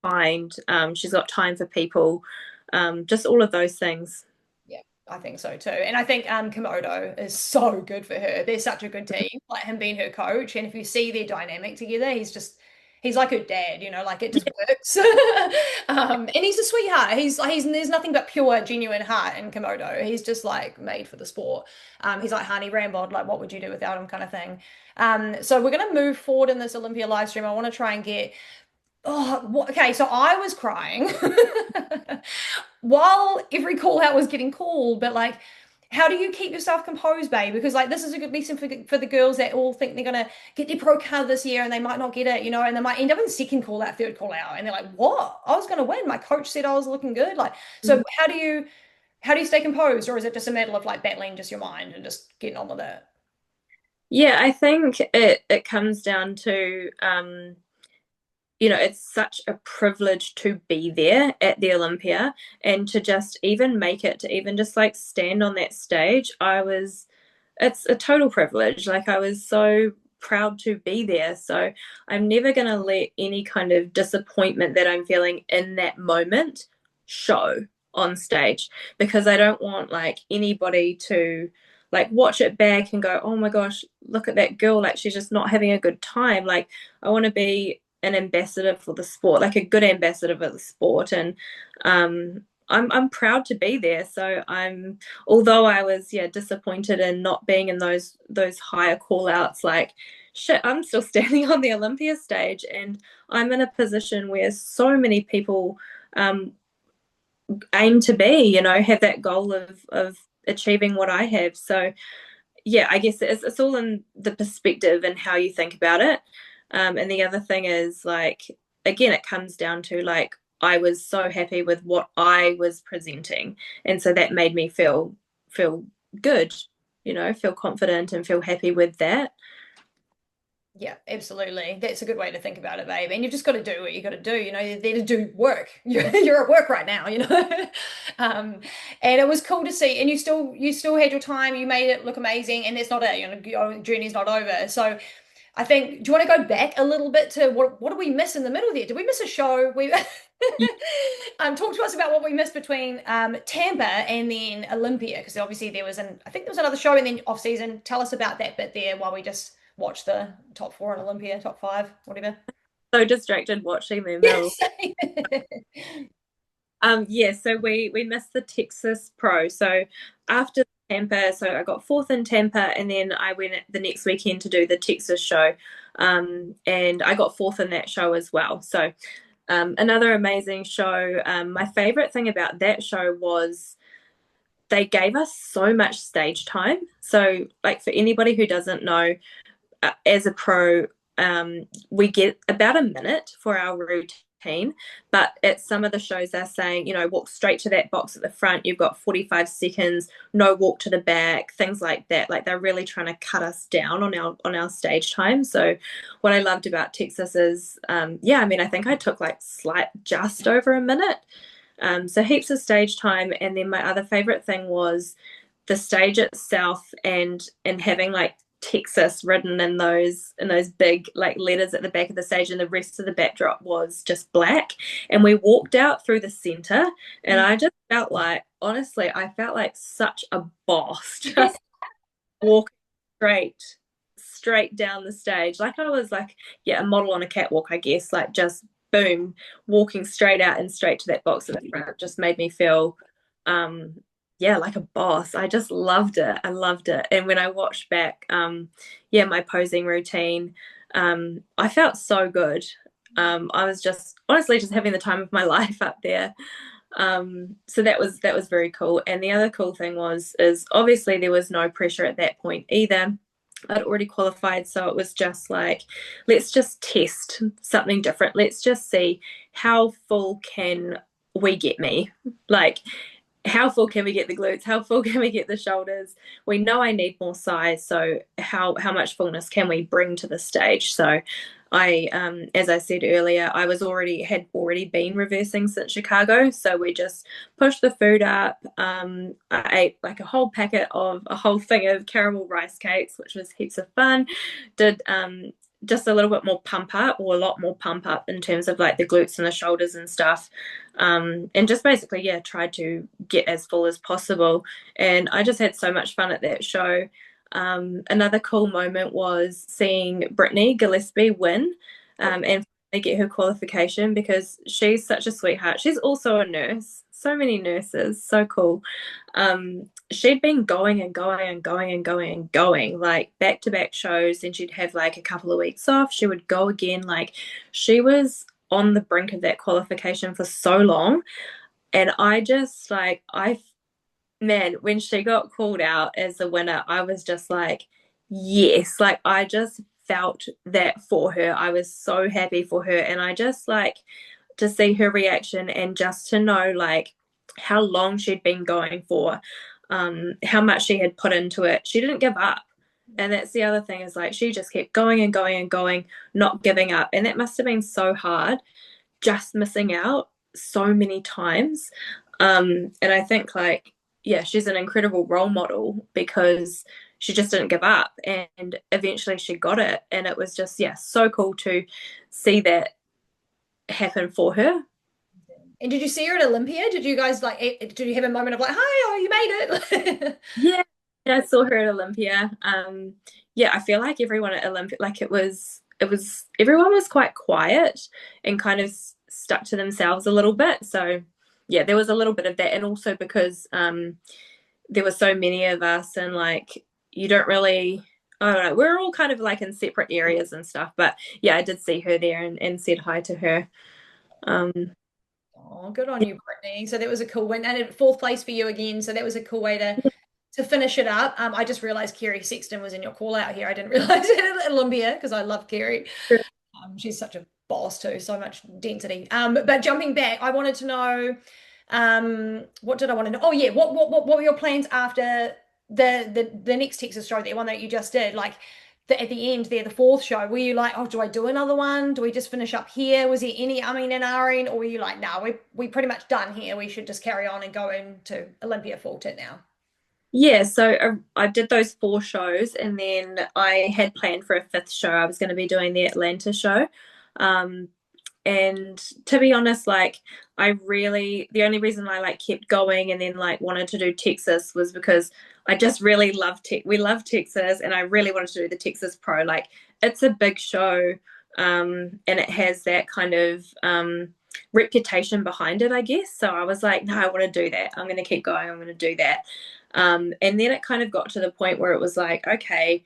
kind, she's got time for people, just all of those things. Yeah, I think so too. And I think Komodo is so good for her. They're such a good team, like him being her coach. And if you see their dynamic together, he's like her dad, like it just works. And he's a sweetheart. He's there's nothing but pure, genuine heart in Komodo. He's just like made for the sport. He's like Honey Rambo, like what would you do without him kind of thing. So we're gonna move forward in this Olympia live stream. I want to try and get okay, so I was crying while every call out was getting called, but like how do you keep yourself composed, babe? Because like this is a good lesson for the girls that all think they're gonna get their pro card this year and they might not get it, you know, and they might end up in second call out, third call out, and they're like, "What? I was gonna win. My coach said I was looking good." Like, so how do you stay composed, or is it just a matter of like battling just your mind and just getting on with it? Yeah, I think it comes down to it's such a privilege to be there at the Olympia and to just even make it, to even just like stand on that stage. It's a total privilege. Like I was so proud to be there. So I'm never going to let any kind of disappointment that I'm feeling in that moment show on stage, because I don't want like anybody to like watch it back and go, oh my gosh, look at that girl, like she's just not having a good time. Like I want to be an ambassador for the sport, like a good ambassador for the sport. And I'm proud to be there. So although I was disappointed in not being in those higher call outs, like shit, I'm still standing on the Olympia stage, and I'm in a position where so many people aim to be, have that goal of achieving what I have. So yeah, I guess it's all in the perspective and how you think about it. And the other thing is like, again, it comes down to like, I was so happy with what I was presenting. And so that made me feel good, feel confident and feel happy with that. Yeah, absolutely. That's a good way to think about it, babe. And you've just got to do what you got to do. You know, you're there to do work. You're at work right now, you know. And it was cool to see. And you still had your time. You made it look amazing. And that's not it. You know, your journey's not over. So I think, do you want to go back a little bit to what did we miss in the middle there? Did we miss a show? We talk to us about what we missed between Tampa and then Olympia, because obviously I think there was another show and then off season. Tell us about that bit there while we just watch the top four in Olympia, top five, whatever. So distracted watching them. Yes. Yeah, so we missed the Texas Pro. So after Tampa, so I got fourth in Tampa, and then I went the next weekend to do the Texas show, and I got fourth in that show as well. So another amazing show. My favorite thing about that show was they gave us so much stage time. So like for anybody who doesn't know, as a pro, we get about a minute for our routine, but at some of the shows they're saying, walk straight to that box at the front, you've got 45 seconds, no walk to the back, things like that. Like they're really trying to cut us down on our stage time. So what I loved about Texas is I think I took like just over a minute. So heaps of stage time. And then my other favorite thing was the stage itself and having like Texas written in those big like letters at the back of the stage, and the rest of the backdrop was just black. And we walked out through the center, and I just felt like, honestly, I felt like such a boss, just walking straight down the stage, like I was like a model on a catwalk, I guess, like just boom, walking straight out and straight to that box at the front. Just made me feel like a boss. I just loved it. I loved it. And when I watched back, my posing routine, I felt so good. I was just honestly just having the time of my life up there. So that was very cool. And the other cool thing is obviously there was no pressure at that point either. I'd already qualified, so it was just like, let's just test something different. Let's just see how full can we get me. Like, how full can we get the glutes? How full can we get the shoulders? We know I need more size, so how much fullness can we bring to the stage? So I, as I said earlier, I had already been reversing since Chicago, so we just pushed the food up. I ate like a whole thing of caramel rice cakes, which was heaps of fun. Did just a little bit more pump up, or a lot more pump up in terms of like the glutes and the shoulders and stuff. And just basically, tried to get as full as possible. And I just had so much fun at that show. Another cool moment was seeing Brittany Gillespie win and get her qualification, because she's such a sweetheart. She's also a nurse. So many nurses, so cool. She'd been going and going and going and going and going, like back-to-back shows, and she'd have like a couple of weeks off. She would go again. Like she was on the brink of that qualification for so long. And I just like, man, when she got called out as the winner, I was just like, yes, like I just felt that for her. I was so happy for her. And I just like to see her reaction and just to know like how long she'd been going for, how much she had put into it. She didn't give up. And that's the other thing is like she just kept going and going and going, not giving up. And that must have been so hard, just missing out so many times. And I think like, yeah, she's an incredible role model because she just didn't give up and eventually she got it. And it was just, yeah, so cool to see that happen for her. And did you see her at Olympia? Did you guys like, did you have a moment of like, hi, oh, you made it? Yeah, I saw her at Olympia. Yeah, I feel like everyone at Olympia, like everyone was quite quiet and kind of stuck to themselves a little bit. So yeah, there was a little bit of that. And also because there were so many of us and like you don't really, I don't know, we're all kind of like in separate areas and stuff. But yeah, I did see her there and said hi to her. Oh, good on you, Brittany. So that was a cool win. And fourth place for you again. So that was a cool way to finish it up. I just realized Kerry Sexton was in your call out here. I didn't realize it at Olympia because I love Kerry. She's such a boss too, so much density. But jumping back, I wanted to know, what did I want to know? Oh yeah, what were your plans after the next Texas show, the one that you just did? Like at the end there, the fourth show, were you like, oh, do I do another one? Do we just finish up here? Was there any umming and ahhing, or were you like, no, we pretty much done here. We should just carry on and go into Olympia full tit now? Yeah, so I did those 4 shows and then I had planned for a 5th show. I was going to be doing the Atlanta show. Um, and to be honest, like the only reason I like kept going and then like wanted to do Texas was because I just really we love Texas and I really wanted to do the Texas Pro. Like it's a big show, and it has that kind of reputation behind it, I guess. So I was like, no, I want to do that. I'm going to keep going. I'm going to do that. And then it kind of got to the point where it was like, okay,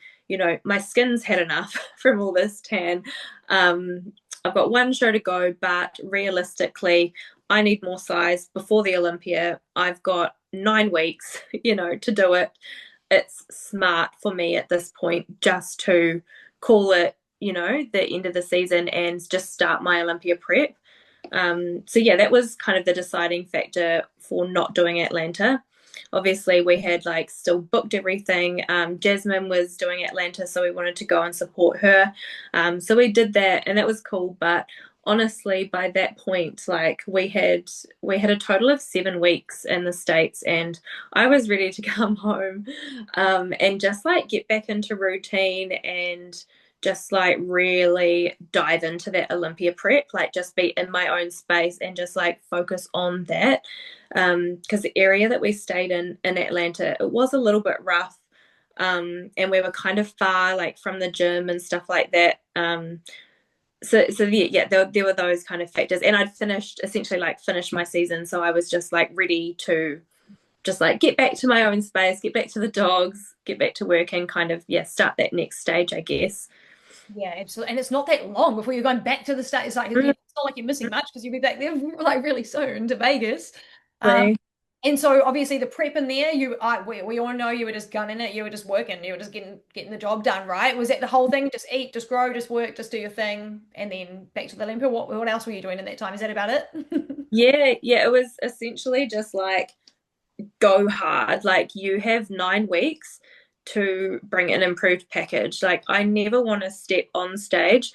my skin's had enough from all this tan. I've got 1 show to go, but realistically, I need more size before the Olympia. I've got 9 weeks, to do it. It's smart for me at this point just to call it, the end of the season and just start my Olympia prep. So yeah, that was kind of the deciding factor for not doing Atlanta. Obviously we had like still booked everything. Jasmine was doing Atlanta, so we wanted to go and support her. So we did that and that was cool. But honestly, by that point, like we had a total of 7 weeks in the States and I was ready to come home, and just like get back into routine and just like really dive into that Olympia prep, like just be in my own space and just like focus on that. Because the area that we stayed in Atlanta, it was a little bit rough. And we were kind of far like from the gym and stuff like that. There were those kind of factors. And I'd finished my season. So I was just like ready to just like get back to my own space, get back to the dogs, get back to work and kind of, start that next stage, I guess. Yeah, absolutely. And it's not that long before you're going back to the States. Like it's not like you're missing much because you'll be back there like really soon to Vegas. And so obviously the prep in there, we all know you were just gunning it, you were just working, you were just getting the job done, right? Was that the whole thing? Just eat, just grow, just work, just do your thing, and then back to the Olympia. What else were you doing in that time? Is that about it? Yeah, it was essentially just like go hard. Like you have 9 weeks to bring an improved package. Like I never want to step on stage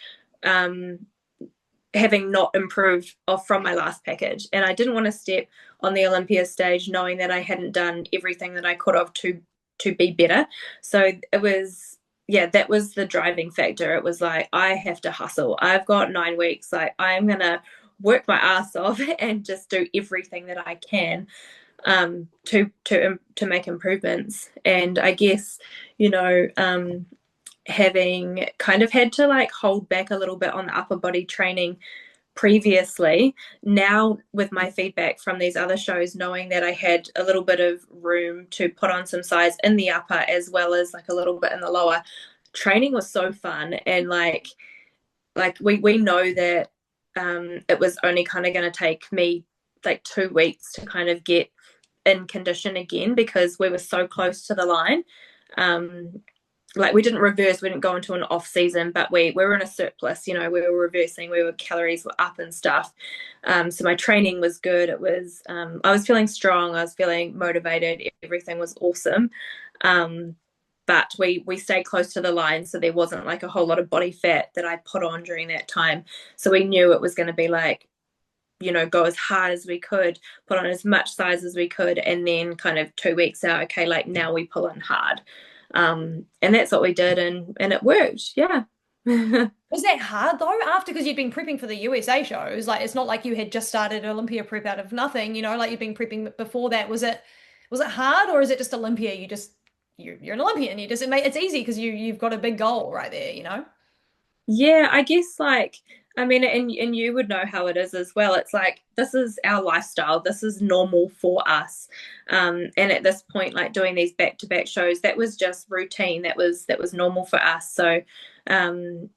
having not improved off from my last package, and I didn't want to step on the Olympia stage knowing that I hadn't done everything that I could have to be better. So it was, that was the driving factor. It was like I have to hustle. I've got 9 weeks. Like I'm gonna work my ass off and just do everything that I can to make improvements. And I guess having kind of had to like hold back a little bit on the upper body training previously, now with my feedback from these other shows, knowing that I had a little bit of room to put on some size in the upper as well as like a little bit in the lower, training was so fun. And like we know that it was only kind of going to take me like 2 weeks to kind of get in condition again because we were so close to the line. Like we didn't reverse, we didn't go into an off season, but we were in a surplus, we were reversing, calories were up and stuff. So my training was good. It was, I was feeling strong, I was feeling motivated, everything was awesome. But we stayed close to the line, so there wasn't like a whole lot of body fat that I put on during that time. So we knew it was going to be like, go as hard as we could, put on as much size as we could, and then kind of 2 weeks out, okay, like now we pull in hard. And that's what we did, and it worked. Yeah. Was that hard though? After, because you'd been prepping for the USA shows, like it's not like you had just started Olympia prep out of nothing, like you'd been prepping before that. Was it hard, or is it just Olympia? You're an Olympian. It's easy because you've got a big goal right there. Yeah, I guess like I mean, and you would know how it is as well. It's like this is our lifestyle. This is normal for us. And at this point, like doing these back-to-back shows, that was just routine. That was normal for us. So, yeah.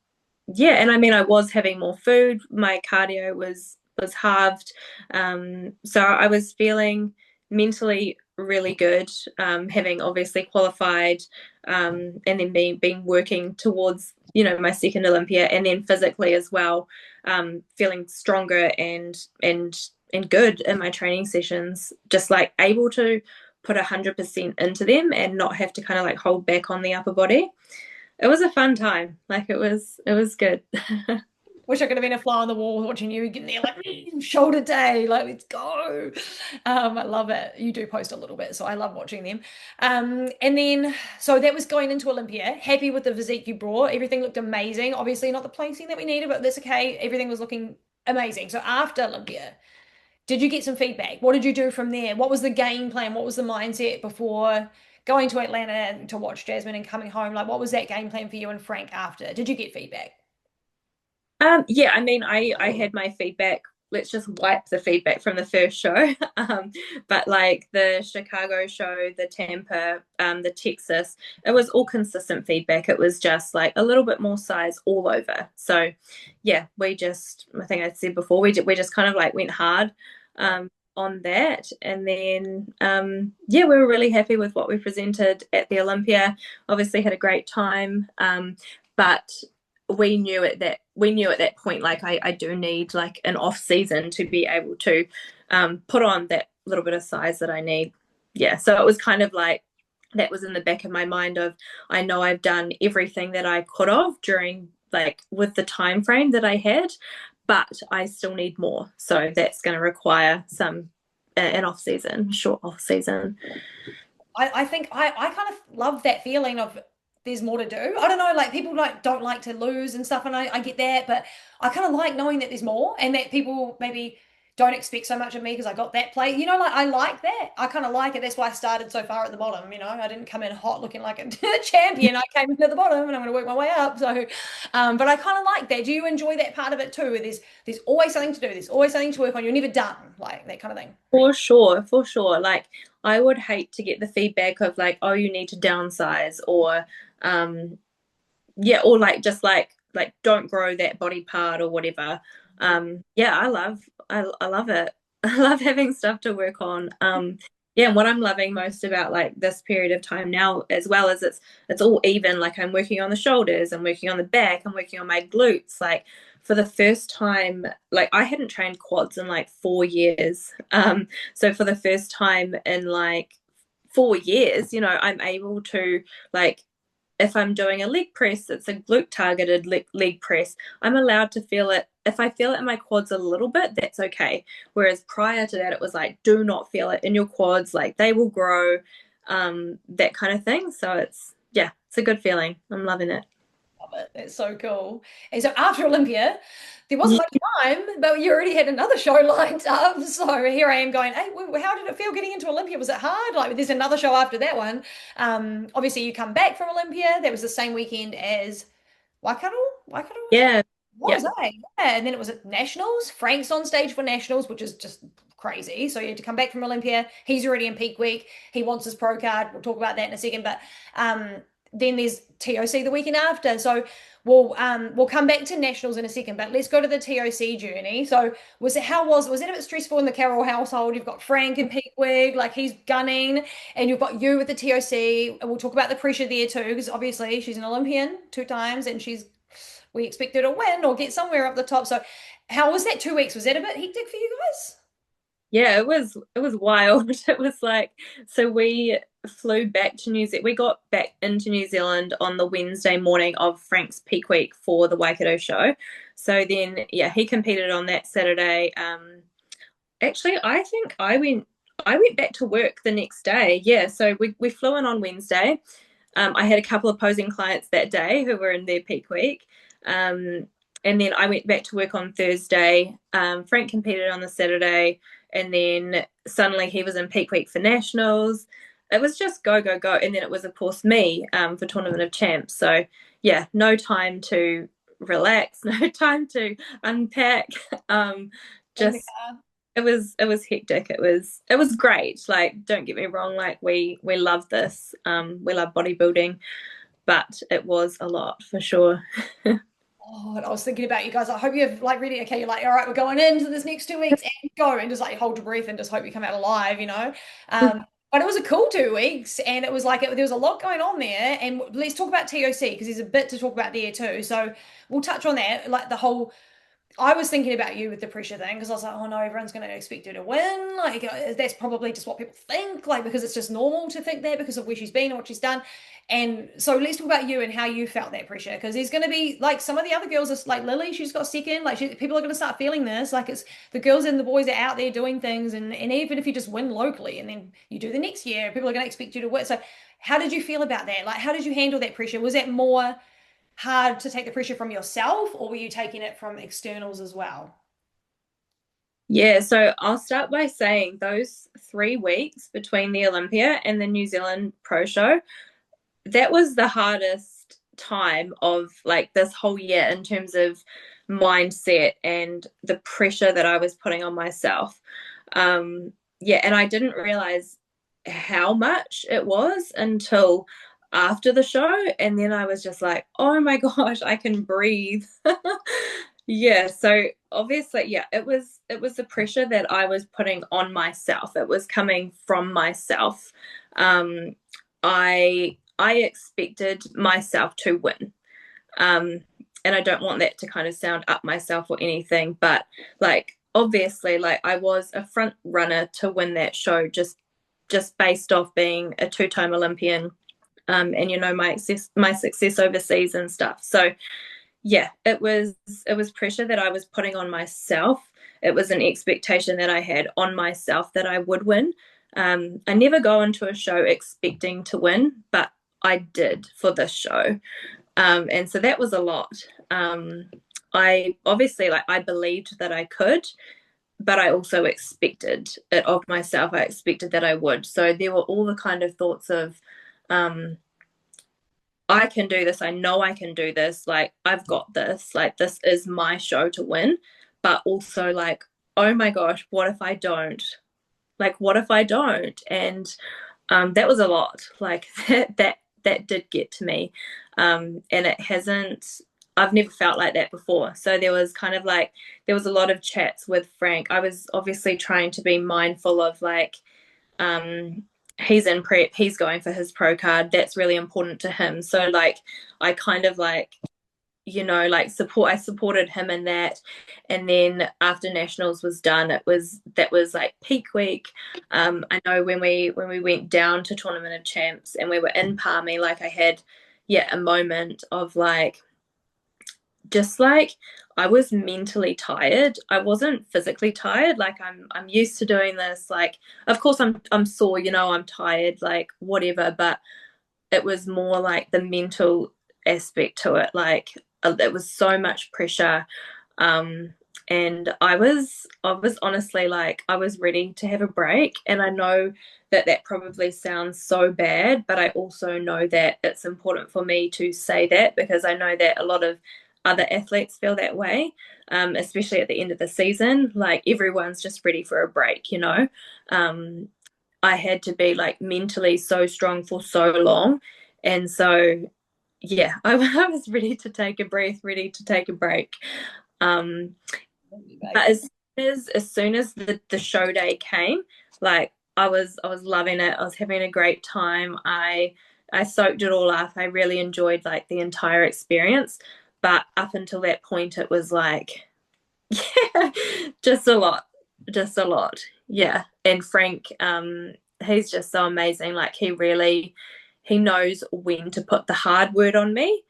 And I mean, I was having more food. My cardio was halved. So I was feeling mentally really good, having obviously qualified, and then being working towards my second Olympia, and then physically as well, feeling stronger and good in my training sessions, just like able to put 100% into them and not have to kind of like hold back on the upper body. It was a fun time. Like it was good. Wish I could have been a fly on the wall watching you getting there, like shoulder day, like let's go. I love it. You do post a little bit, so I love watching them. And then so that was going into Olympia. Happy with the physique you brought. Everything looked amazing. Obviously not the placing that we needed, but that's okay. Everything was looking amazing. So after Olympia, did you get some feedback? What did you do from there? What was the game plan? What was the mindset before going to Atlanta to watch Jasmine and coming home? Like, what was that game plan for you and Frank after? Did you get feedback? Yeah, I mean, I had my feedback. Let's just wipe the feedback from the first show. But like the Chicago show, the Tampa, the Texas, it was all consistent feedback. It was just like a little bit more size all over. So yeah, I think I said before, we just kind of like went hard on that. And then yeah, we were really happy with what we presented at the Olympia. Obviously had a great time. But we knew at that point, like I do need like an off season to be able to put on that little bit of size that I need. Yeah, so it was kind of like that was in the back of my mind of I know I've done everything that I could have during like with the time frame that I had, but I still need more. So that's going to require an off season, short off season. I think I kind of love that feeling of there's more to do. I don't know, like people like don't like to lose and stuff, and I get that, but I kind of like knowing that there's more and that people maybe don't expect so much of me because I got that plate. Like I like that. I kind of like it. That's why I started so far at the bottom. I didn't come in hot looking like a champion. I came in at the bottom and I'm going to work my way up. So, but I kind of like that. Do you enjoy that part of it too? Where there's always something to do. There's always something to work on. You're never done, like that kind of thing. For sure, for sure. Like I would hate to get the feedback of like, oh, you need to downsize or yeah, or like just like don't grow that body part or whatever. Yeah, I love it. I love having stuff to work on. Yeah, and what I'm loving most about like this period of time now as well is it's all even. Like I'm working on the shoulders, I'm working on the back, I'm working on my glutes. Like for the first time, like I hadn't trained quads in like 4 years. So for the first time in like 4 years, I'm able to like if I'm doing a leg press, it's a glute targeted leg press. I'm allowed to feel it. If I feel it in my quads a little bit, that's okay. Whereas prior to that, it was like, do not feel it in your quads. Like they will grow, that kind of thing. So it's a good feeling. I'm loving it. Love it. That's so cool. And so after Olympia, there wasn't much time, but you already had another show lined up. So here I am going, hey, how did it feel getting into Olympia? Was it hard? Like there's another show after that one. Obviously you come back from Olympia. That was the same weekend as Waikato? Waikato? Yeah. What was that? Yeah. And then it was at Nationals. Frank's on stage for Nationals, which is just crazy. So you had to come back from Olympia. He's already in peak week. He wants his pro card. We'll talk about that in a second. But then there's TOC the weekend after. So we'll come back to nationals in a second, but let's go to the TOC journey. So was it a bit stressful in the Carroll household? You've got Frank and Peakwig, like he's gunning, and you've got you with the TOC. And we'll talk about the pressure there too, because obviously she's an Olympian 2 times, and we expect her to win or get somewhere up the top. So how was that 2 weeks? Was that a bit hectic for you guys? Yeah, it was wild. It was like, so we flew back to New Zealand. We got back into New Zealand on the Wednesday morning of Frank's peak week for the Waikato show. So then, yeah, he competed on that Saturday. Actually, I think I went back to work the next day. Yeah, so we flew in on Wednesday. I had a couple of posing clients that day who were in their peak week. And then I went back to work on Thursday. Frank competed on the Saturday, and then suddenly he was in peak week for nationals. It was just go, go, go. And then it was, of course, me for Tournament of Champs. So, yeah, no time to relax, no time to unpack. Just it was hectic. It was great. Like, don't get me wrong, like we love this. We love bodybuilding, but it was a lot for sure. Oh, and I was thinking about you guys. I hope you've like really okay. You're like, all right, we're going into this next 2 weeks and go and just like hold your breath and just hope you come out alive, you know. But it was a cool 2 weeks, and it was like there was a lot going on there. And let's talk about TOC because there's a bit to talk about there too. So we'll touch on that, like the whole I was thinking about you with the pressure thing because I was like, oh no, everyone's going to expect her to win. Like, that's probably just what people think, like, because it's just normal to think that because of where she's been and what she's done. And so let's talk about you and how you felt that pressure because there's going to be like some of the other girls, are like Lily, she's got second. Like, people are going to start feeling this. Like, it's the girls and the boys are out there doing things. And even if you just win locally and then you do the next year, people are going to expect you to win. So, how did you feel about that? Like, how did you handle that pressure? Was that more hard to take the pressure from yourself, or were you taking it from externals as well? Yeah, so I'll start by saying those 3 weeks between the Olympia and the New Zealand Pro Show, that was the hardest time of like this whole year in terms of mindset and the pressure that I was putting on myself. Yeah, and I didn't realize how much it was until after the show. And then I was just like, oh my gosh, I can breathe. Yeah, so obviously, yeah, it was the pressure that I was putting on myself. It was coming from myself. Um, I expected myself to win. Um, and I don't want that to kind of sound up myself or anything, but like obviously, like I was a front runner to win that show just based off being a two-time Olympian, and my success overseas and stuff. So yeah, it was pressure that I was putting on myself. It was an expectation that I had on myself that I would win. I never go into a show expecting to win, but I did for this show. And so that was a lot. I obviously, like, I believed that I could, but I also expected it of myself. I expected that I would. So there were all the kind of thoughts of, um, I can do this. I know I can do this. Like, I've got this. Like, this is my show to win. But also, like, oh my gosh, what if I don't? Like, what if I don't? And that was a lot. Like, that did get to me. And it hasn't, I've never felt like that before. So there was kind of like, there was a lot of chats with Frank. I was obviously trying to be mindful of like, um, he's in prep, he's going for his pro card. That's really important to him. So like, I kind of like, like I supported him in that. And then after nationals was done, that was like peak week. I know when we went down to Tournament of Champs and we were in Palmy, like I had a moment of like, just like I was mentally tired. I wasn't physically tired. Like I'm used to doing this. Like, of course I'm sore, I'm tired, like whatever, but it was more like the mental aspect to it. Like, it was so much pressure. And I was honestly like, I was ready to have a break. And I know that probably sounds so bad, but I also know that it's important for me to say that because I know that a lot of other athletes feel that way, especially at the end of the season. Like, everyone's just ready for a break. I had to be like mentally so strong for so long. And so, yeah, I was ready to take a breath, ready to take a break. Um, but as soon as the show day came, like I was loving it. I was having a great time. I soaked it all up. I really enjoyed like the entire experience. But up until that point, it was like, yeah, just a lot, just a lot. Yeah. And Frank, he's just so amazing. Like he knows when to put the hard word on me,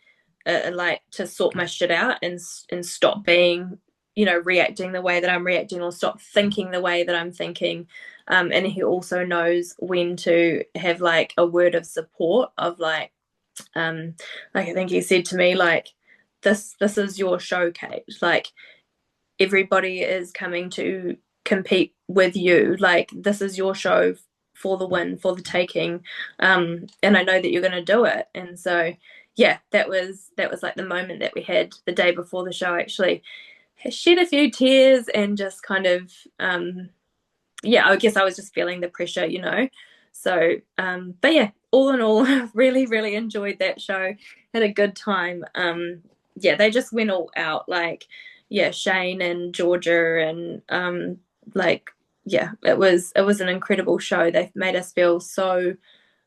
like to sort my shit out and stop being, reacting the way that I'm reacting, or stop thinking the way that I'm thinking. And he also knows when to have like a word of support of like I think he said to me like, this is your show, Kate. Like everybody is coming to compete with you. Like this is your show for the win, for the taking. And I know that you're going to do it. And so, yeah, that was like the moment that we had the day before the show. Actually, shed a few tears and just kind of, yeah, I guess I was just feeling the pressure. So, but yeah, all in all, really, really enjoyed that show. Had a good time. Yeah, they just went all out. Like, yeah, Shane and Georgia and like, yeah, it was an incredible show. They made us feel so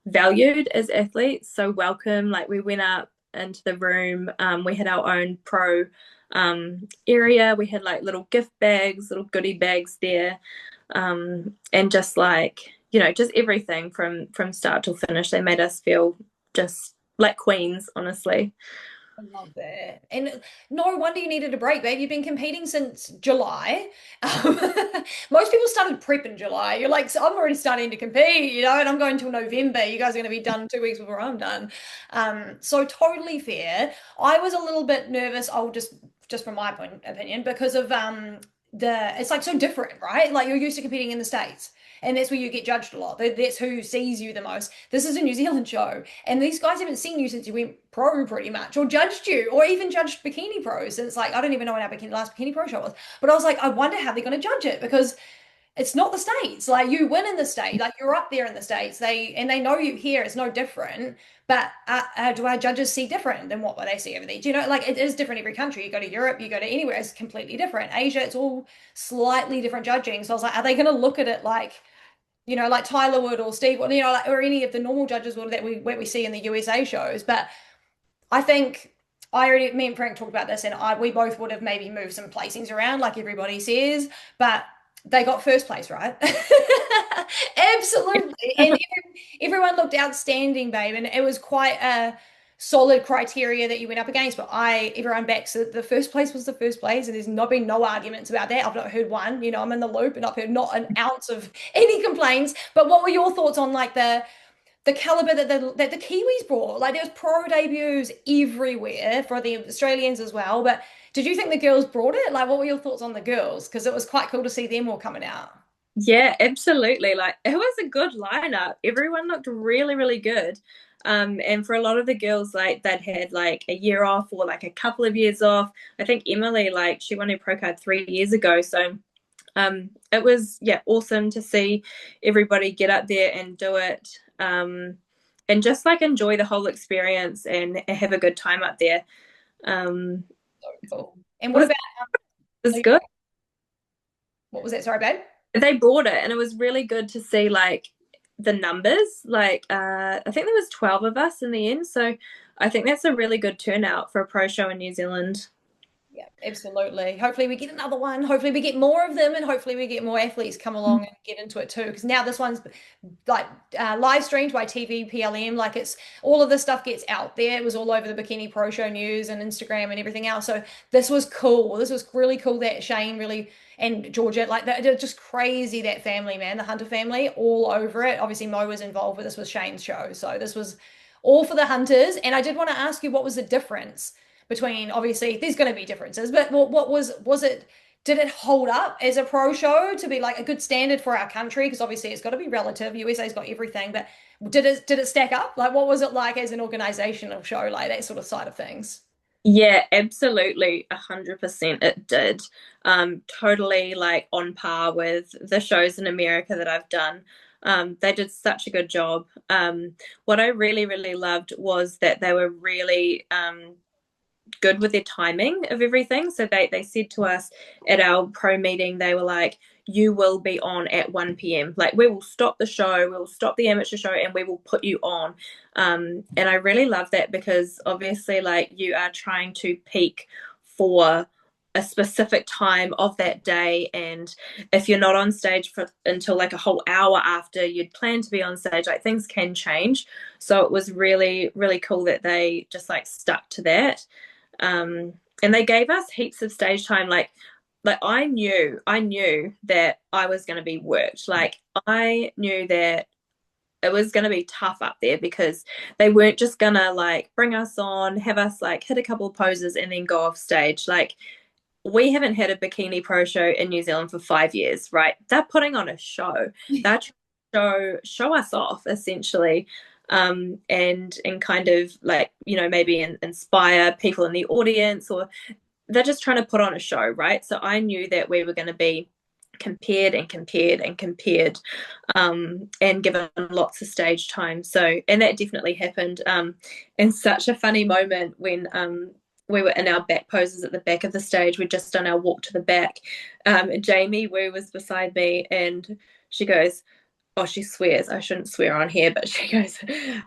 valued as athletes, so welcome. Like we went up into the room. We had our own pro area. We had like little gift bags, little goodie bags there, and just like just everything from start till finish. They made us feel just like queens, honestly. I love that. And no wonder you needed a break, babe. You've been competing since July. Um, most people started prep in July. You're like, so I'm already starting to compete, and I'm going till November. You guys are going to be done 2 weeks before I'm done. So totally fair. I was a little bit nervous. I'll just from my opinion, because of it's like so different, right? Like you're used to competing in the States. And that's where you get judged a lot. That's who sees you the most. This is a New Zealand show. And these guys haven't seen you since you went pro pretty much, or judged you, or even judged bikini pros. And it's like, I don't even know when our last bikini pro show was. But I was like, I wonder how they're going to judge it, because it's not the States. Like you win in the States, like you're up there in the States. They know you here. It's no different. But do our judges see different than what they see over there? Do you know, like it is different every country. You go to Europe, you go to anywhere, it's completely different. Asia, it's all slightly different judging. So I was like, are they going to look at it like, like Tyler would, or Steve would, like, or any of the normal judges would, that we see in the USA shows? But I think me and Frank talked about this, and we both would have maybe moved some placings around, like everybody says, but they got first place, right? Absolutely. And everyone looked outstanding, babe. And it was quite a solid criteria that you went up against. But everyone backs the first place was the first place. And there's not been no arguments about that. I've not heard one. I'm in the loop, and I've heard not an ounce of any complaints. But what were your thoughts on like the caliber that the Kiwis brought? Like there was pro debuts everywhere for the Australians as well. But did you think the girls brought it? Like, what were your thoughts on the girls? Because it was quite cool to see them all coming out. Yeah, absolutely. Like it was a good lineup. Everyone looked really, really good. And for a lot of the girls, like they'd had like a year off or like a couple of years off. I think Emily, like she won her pro card 3 years ago. So it was, yeah, awesome to see everybody get up there and do it. And just like enjoy the whole experience and have a good time up there. Um, So cool. And it what was, about it was good. what was that? Sorry, babe. They brought it, and it was really good to see like the numbers. Like I think there was 12 of us in the end, so I think that's a really good turnout for a pro show in New Zealand. Yeah, absolutely. Hopefully we get another one. Hopefully we get more of them, and hopefully we get more athletes come along and get into it too. Because now this one's like live streamed by TV PLM. Like it's all of this stuff gets out there. It was all over the Bikini Pro Show news and Instagram and everything else. So this was cool. This was really cool that Shane really, and Georgia, like they're just crazy, that family, man, the Hunter family, all over it. Obviously Mo was involved, but this was Shane's show. So this was all for the Hunters. And I did want to ask you, what was the difference between, obviously there's going to be differences, but what was it, did it hold up as a pro show to be like a good standard for our country? Because obviously it's got to be relative. USA's got everything, but did it stack up? Like what was it like as an organizational show, like that sort of side of things? Yeah, absolutely, 100% it did. Totally like on par with the shows in America that I've done. They did such a good job. What I really, really loved was that they were really good with their timing of everything. So they said to us at our pro meeting, they were like, you will be on at 1 p.m. Like, we will stop the show, we'll stop the amateur show, and we will put you on. And I really love that, because obviously, like, you are trying to peak for a specific time of that day, and if you're not on stage for until like a whole hour after you'd planned to be on stage, like, things can change. So it was really, really cool that they just like stuck to that. And they gave us heaps of stage time. Like I knew that I was going to be worked. Like, I knew that it was going to be tough up there, because they weren't just going to like bring us on, have us like hit a couple of poses and then go off stage. Like, we haven't had a bikini pro show in New Zealand for 5 years, right? They're putting on a show. They're trying to show us off, essentially. And kind of like, maybe inspire people in the audience, or they're just trying to put on a show, right? So I knew that we were going to be compared and compared and compared, and given lots of stage time. So, and that definitely happened. And such a funny moment when we were in our back poses at the back of the stage. We'd just done our walk to the back. Jamie Woo was beside me, and she goes, oh, she swears. I shouldn't swear on here, but she goes,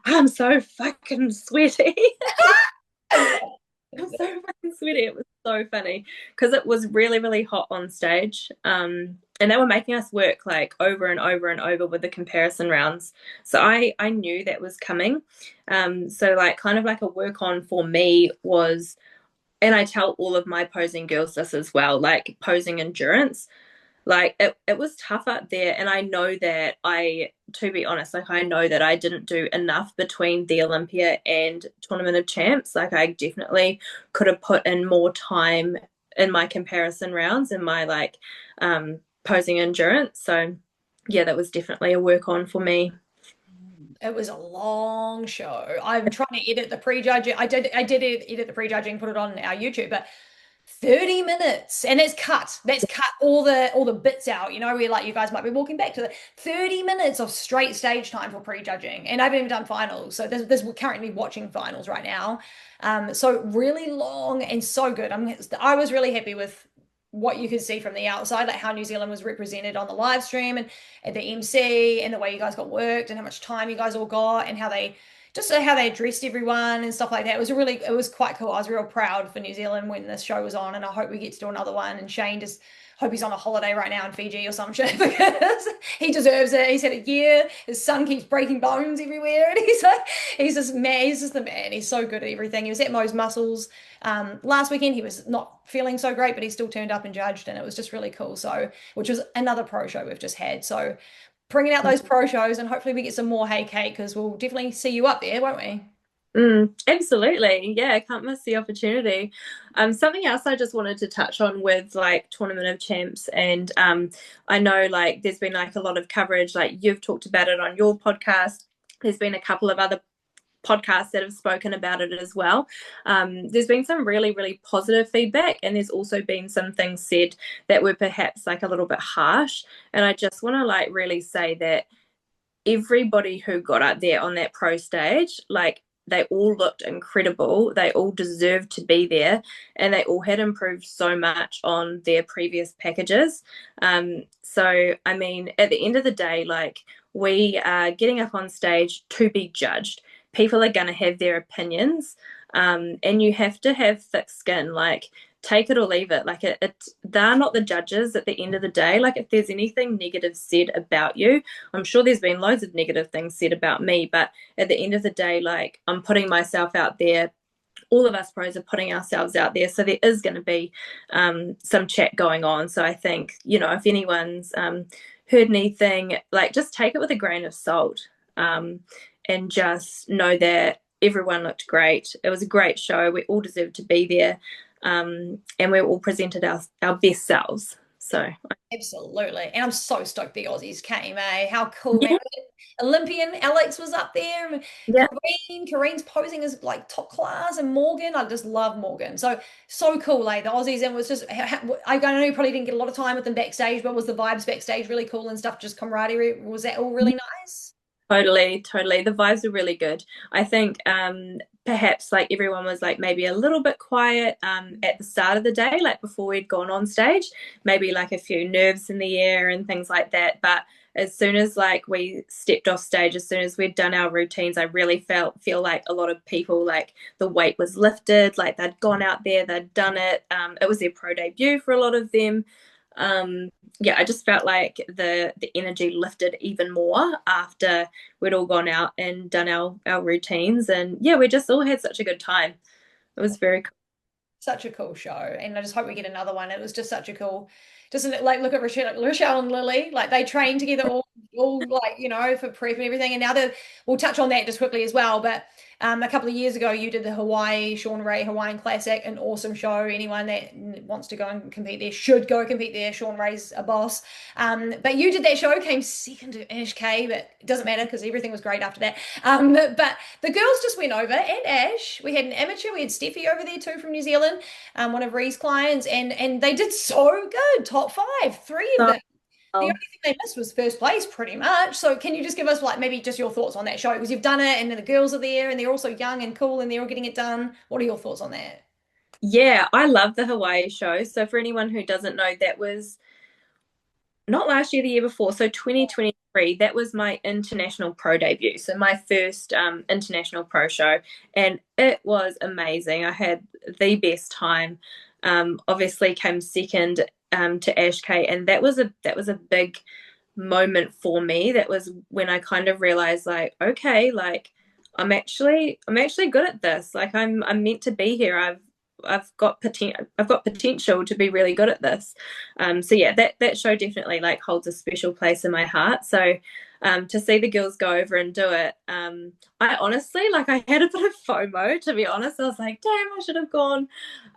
I'm so fucking sweaty. I'm so fucking sweaty. It was so funny, because it was really, really hot on stage. And they were making us work like over and over and over with the comparison rounds. So I knew that was coming. So like kind of like a work on for me was, and I tell all of my posing girls this as well, like posing endurance. Like, it was tough up there, and I know that to be honest, like, I know that I didn't do enough between the Olympia and Tournament of Champs. Like, I definitely could have put in more time in my comparison rounds and my like posing endurance. So yeah, that was definitely a work on for me. It was a long show. I'm trying to edit the prejudging. I did edit the prejudging, put it on our YouTube, but 30 minutes, and it's cut. That's cut all the bits out, where like you guys might be walking back to the 30 minutes of straight stage time for prejudging. And I haven't even done finals. So this we're currently watching finals right now. So really long and so good. I was really happy with what you could see from the outside, like how New Zealand was represented on the live stream and the MC, and the way you guys got worked, and how much time you guys all got, and how they addressed everyone and stuff like that. It was quite cool. I was real proud for New Zealand when this show was on, and I hope we get to do another one. And Shane just hope he's on a holiday right now in Fiji or some shit, because he deserves it. He's had a year. His son keeps breaking bones everywhere, and he's just man. He's just the man. He's so good at everything. He was at Mo's Muscles last weekend. He was not feeling so great, but he still turned up and judged, and it was just really cool. So, which was another pro show we've just had. So, bringing out those pro shows, and hopefully we get some more. Hey, Kate, because we'll definitely see you up there, won't we? Absolutely. Yeah, I can't miss the opportunity. Something else I just wanted to touch on with like Tournament of Champs, and I know like there's been like a lot of coverage, like you've talked about it on your podcast. There's been a couple of other podcasts that have spoken about it as well. There's been some really, really positive feedback, and there's also been some things said that were perhaps like a little bit harsh. And I just want to like really say that everybody who got up there on that pro stage, like, they all looked incredible. They all deserved to be there, and they all had improved so much on their previous packages. So, I mean, at the end of the day, like, we are getting up on stage to be judged. People are going to have their opinions, and you have to have thick skin. Like, take it or leave it. Like, they're not the judges at the end of the day. Like, if there's anything negative said about you, I'm sure there's been loads of negative things said about me, but at the end of the day, like, I'm putting myself out there. All of us pros are putting ourselves out there, so there is going to be some chat going on. So I think, if anyone's heard anything, like, just take it with a grain of salt, and just know that everyone looked great. It was a great show. We all deserved to be there. And we all presented our best selves. So Absolutely. And I'm so stoked the Aussies came, eh? How cool, man. yeah, Olympian Alex was up there. yeah. Kareen's posing as like top class, and Morgan. I just love Morgan. So cool, like the Aussies. And it was just, I know you probably didn't get a lot of time with them backstage, but was the vibes backstage really cool and stuff? Just camaraderie. Was that all really nice? Totally, totally. The vibes are really good. I think perhaps like everyone was like maybe a little bit quiet at the start of the day, like before we'd gone on stage, maybe like a few nerves in the air and things like that. But as soon as like we stepped off stage, as soon as we'd done our routines, I really feel like a lot of people, like the weight was lifted, like they'd gone out there, they'd done it. It was their pro debut for a lot of them. Yeah, I just felt like the energy lifted even more after we'd all gone out and done our routines, and yeah, we just all had such a good time. It was very cool. Such a cool show, and I just hope we get another one. It was just such a cool, just like look at Rochelle and Lily, like they trained together all like for prep and everything. And now that we'll touch on that just quickly as well. But a couple of years ago, you did the Shawn Ray Hawaiian Classic, an awesome show. Anyone that wants to go and compete there should go compete there. Shawn Ray's a boss. But you did that show, came second to Ash K, but it doesn't matter because everything was great after that. But the girls just went over, and Ash, we had an amateur, we had Steffi over there too from New Zealand, one of Ree's clients, and they did so good, top five, three of So, them. The only thing they missed was first place, pretty much. So can you just give us like maybe just your thoughts on that show? Because you've done it, and then the girls are there, and they're also young and cool, and they're all getting it done. What are your thoughts on that? yeah, I love the Hawaii show. So for anyone who doesn't know, that was not last year, the year before. So 2023, that was my international pro debut. So my first international pro show, and it was amazing. I had the best time. Obviously, came second to Ash K, and that was a big moment for me. That was when I kind of realized, like, okay, like I'm actually good at this. Like I'm meant to be here. I've got potential to be really good at this. So yeah, that show definitely like holds a special place in my heart. So to see the girls go over and do it, I honestly, like, I had a bit of FOMO, to be honest. I was like, damn, I should have gone.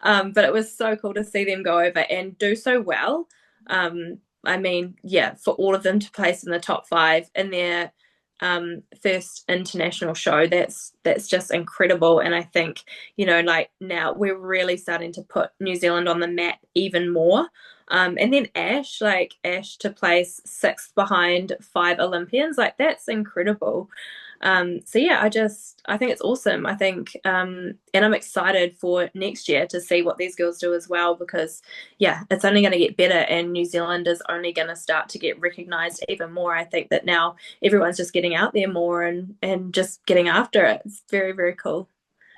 But it was so cool to see them go over and do so well. I mean, yeah, for all of them to place in the top five in their first international show, that's just incredible. And I think, like, now we're really starting to put New Zealand on the map even more. And then Ash to place sixth behind five Olympians, like, that's incredible. So yeah, I think it's awesome. I think, and I'm excited for next year to see what these girls do as well, because yeah, it's only going to get better, and New Zealand is only going to start to get recognized even more. I think that now everyone's just getting out there more and just getting after it. It's very, very cool.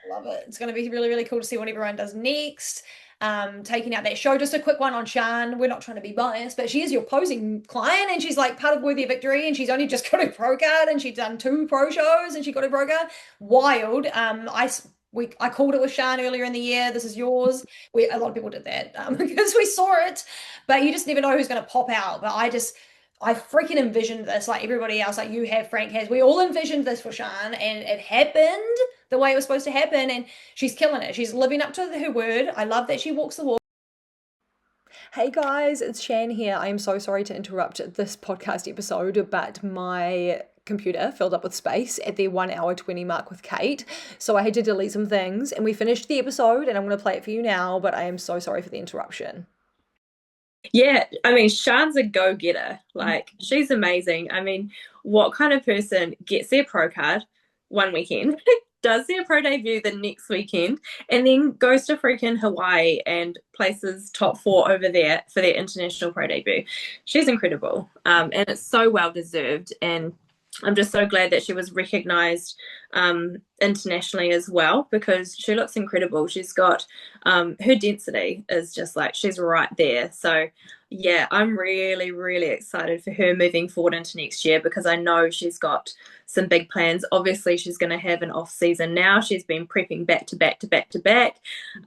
Love it. It's going to be really, really cool to see what everyone does next. Taking out that show. Just a quick one on Shan. We're not trying to be biased, but she is your posing client, and she's like part of Worthy of Victory, and she's only just got a pro card, and she's done two pro shows, and she got a pro card. Wild. I called it with Shan earlier in the year. This is yours. A lot of people did that because we saw it, but you just never know who's going to pop out. But I freaking envisioned this, like everybody else, like you have, Frank has. We all envisioned this for Shan, and it happened the way it was supposed to happen. And she's killing it. She's living up to her word. I love that she walks the walk. Hey guys, it's Shan here. I am so sorry to interrupt this podcast episode, but my computer filled up with space at the 1 hour 20 mark with Kate. So I had to delete some things, and we finished the episode, and I'm going to play it for you now, but I am so sorry for the interruption. Yeah, I mean, Shan's a go-getter. Like, she's amazing. I mean, what kind of person gets their pro card one weekend, does their pro debut the next weekend, and then goes to freaking Hawaii and places top four over there for their international pro debut? She's incredible. And it's so well deserved. And I'm just so glad that she was recognized internationally as well, because she looks incredible. She's got her density is just like, she's right there. So yeah, I'm really, really excited for her moving forward into next year, because I know she's got some big plans. Obviously, she's going to have an off season now. She's been prepping back to back to back to back.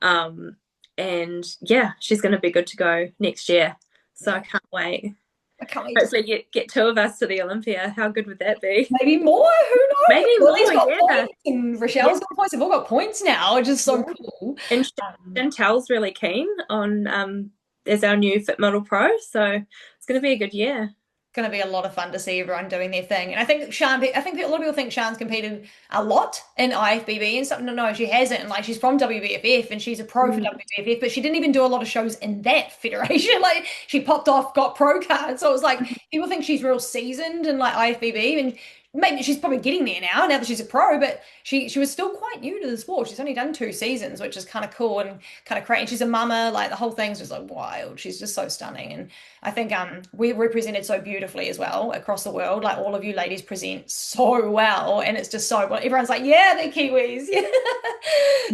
And yeah, she's going to be good to go next year. So I can't wait. I can't wait. Hopefully get two of us to the Olympia. How good would that be? Maybe more. Who knows? Maybe Lily's more, got yeah. points, and Rochelle's got points. They've all got points now, which is so cool. And Chantel's really keen on as our new Fit Model Pro. So it's going to be a good year. Going to be a lot of fun to see everyone doing their thing. And I think I think a lot of people think Shan's competed a lot in IFBB and something. No, she hasn't. Like, she's from WBFF and she's a pro for WBFF, but she didn't even do a lot of shows in that federation. Like, she popped off, got pro cards. So it was like, people think she's real seasoned in like IFBB, and maybe she's probably getting there now that she's a pro, but she was still quite new to the sport. She's only done 2 seasons, which is kind of cool and kind of crazy. And she's a mama. Like, the whole thing's just like wild. She's just so stunning. And I think we represented so beautifully as well across the world. Like, all of you ladies present so well, and it's just so well. Everyone's like, yeah, they're Kiwis.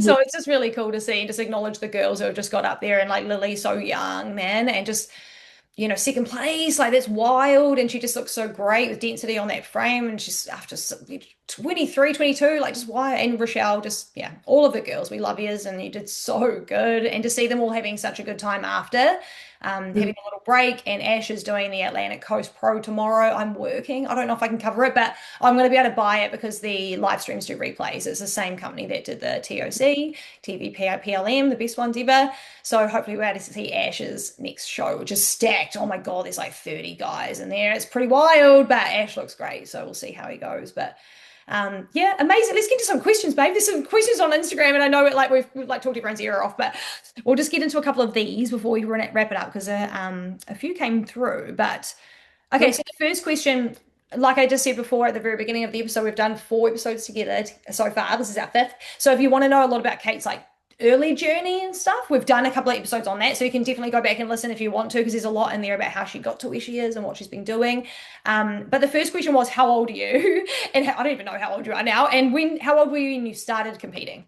So it's just really cool to see and just acknowledge the girls who have just got up there, and like Lily's so young, man, and just, you know, second place, like, that's wild. And she just looks so great with density on that frame. And she's after 23, 22, like, just wild. And Rochelle, just, yeah, all of the girls, we love yous, and you did so good. And to see them all having such a good time after, having a little break. And Ash is doing the Atlantic Coast Pro tomorrow. I'm working. I don't know if I can cover it, but I'm going to be able to buy it because the live streams do replays. It's the same company that did the TOC, TVPLM, the best ones ever. So hopefully we're able to see Ash's next show, which is stacked. Oh my God, there's like 30 guys in there. It's pretty wild, but Ash looks great. So we'll see how he goes. But yeah, amazing. Let's get to some questions, babe. There's some questions on Instagram, and I know we've like talked everyone's ear off, but we'll just get into a couple of these before we wrap it up, because a few came through. But okay, so the first question, like I just said before at the very beginning of the episode, we've done 4 episodes together so far. This is our 5th. So if you want to know a lot about Kate's like early journey and stuff, we've done a couple of episodes on that, so you can definitely go back and listen if you want to, because there's a lot in there about how she got to where she is and what she's been doing. But the first question was, how old are you? And I don't even know how old you are now. And how old were you when you started competing?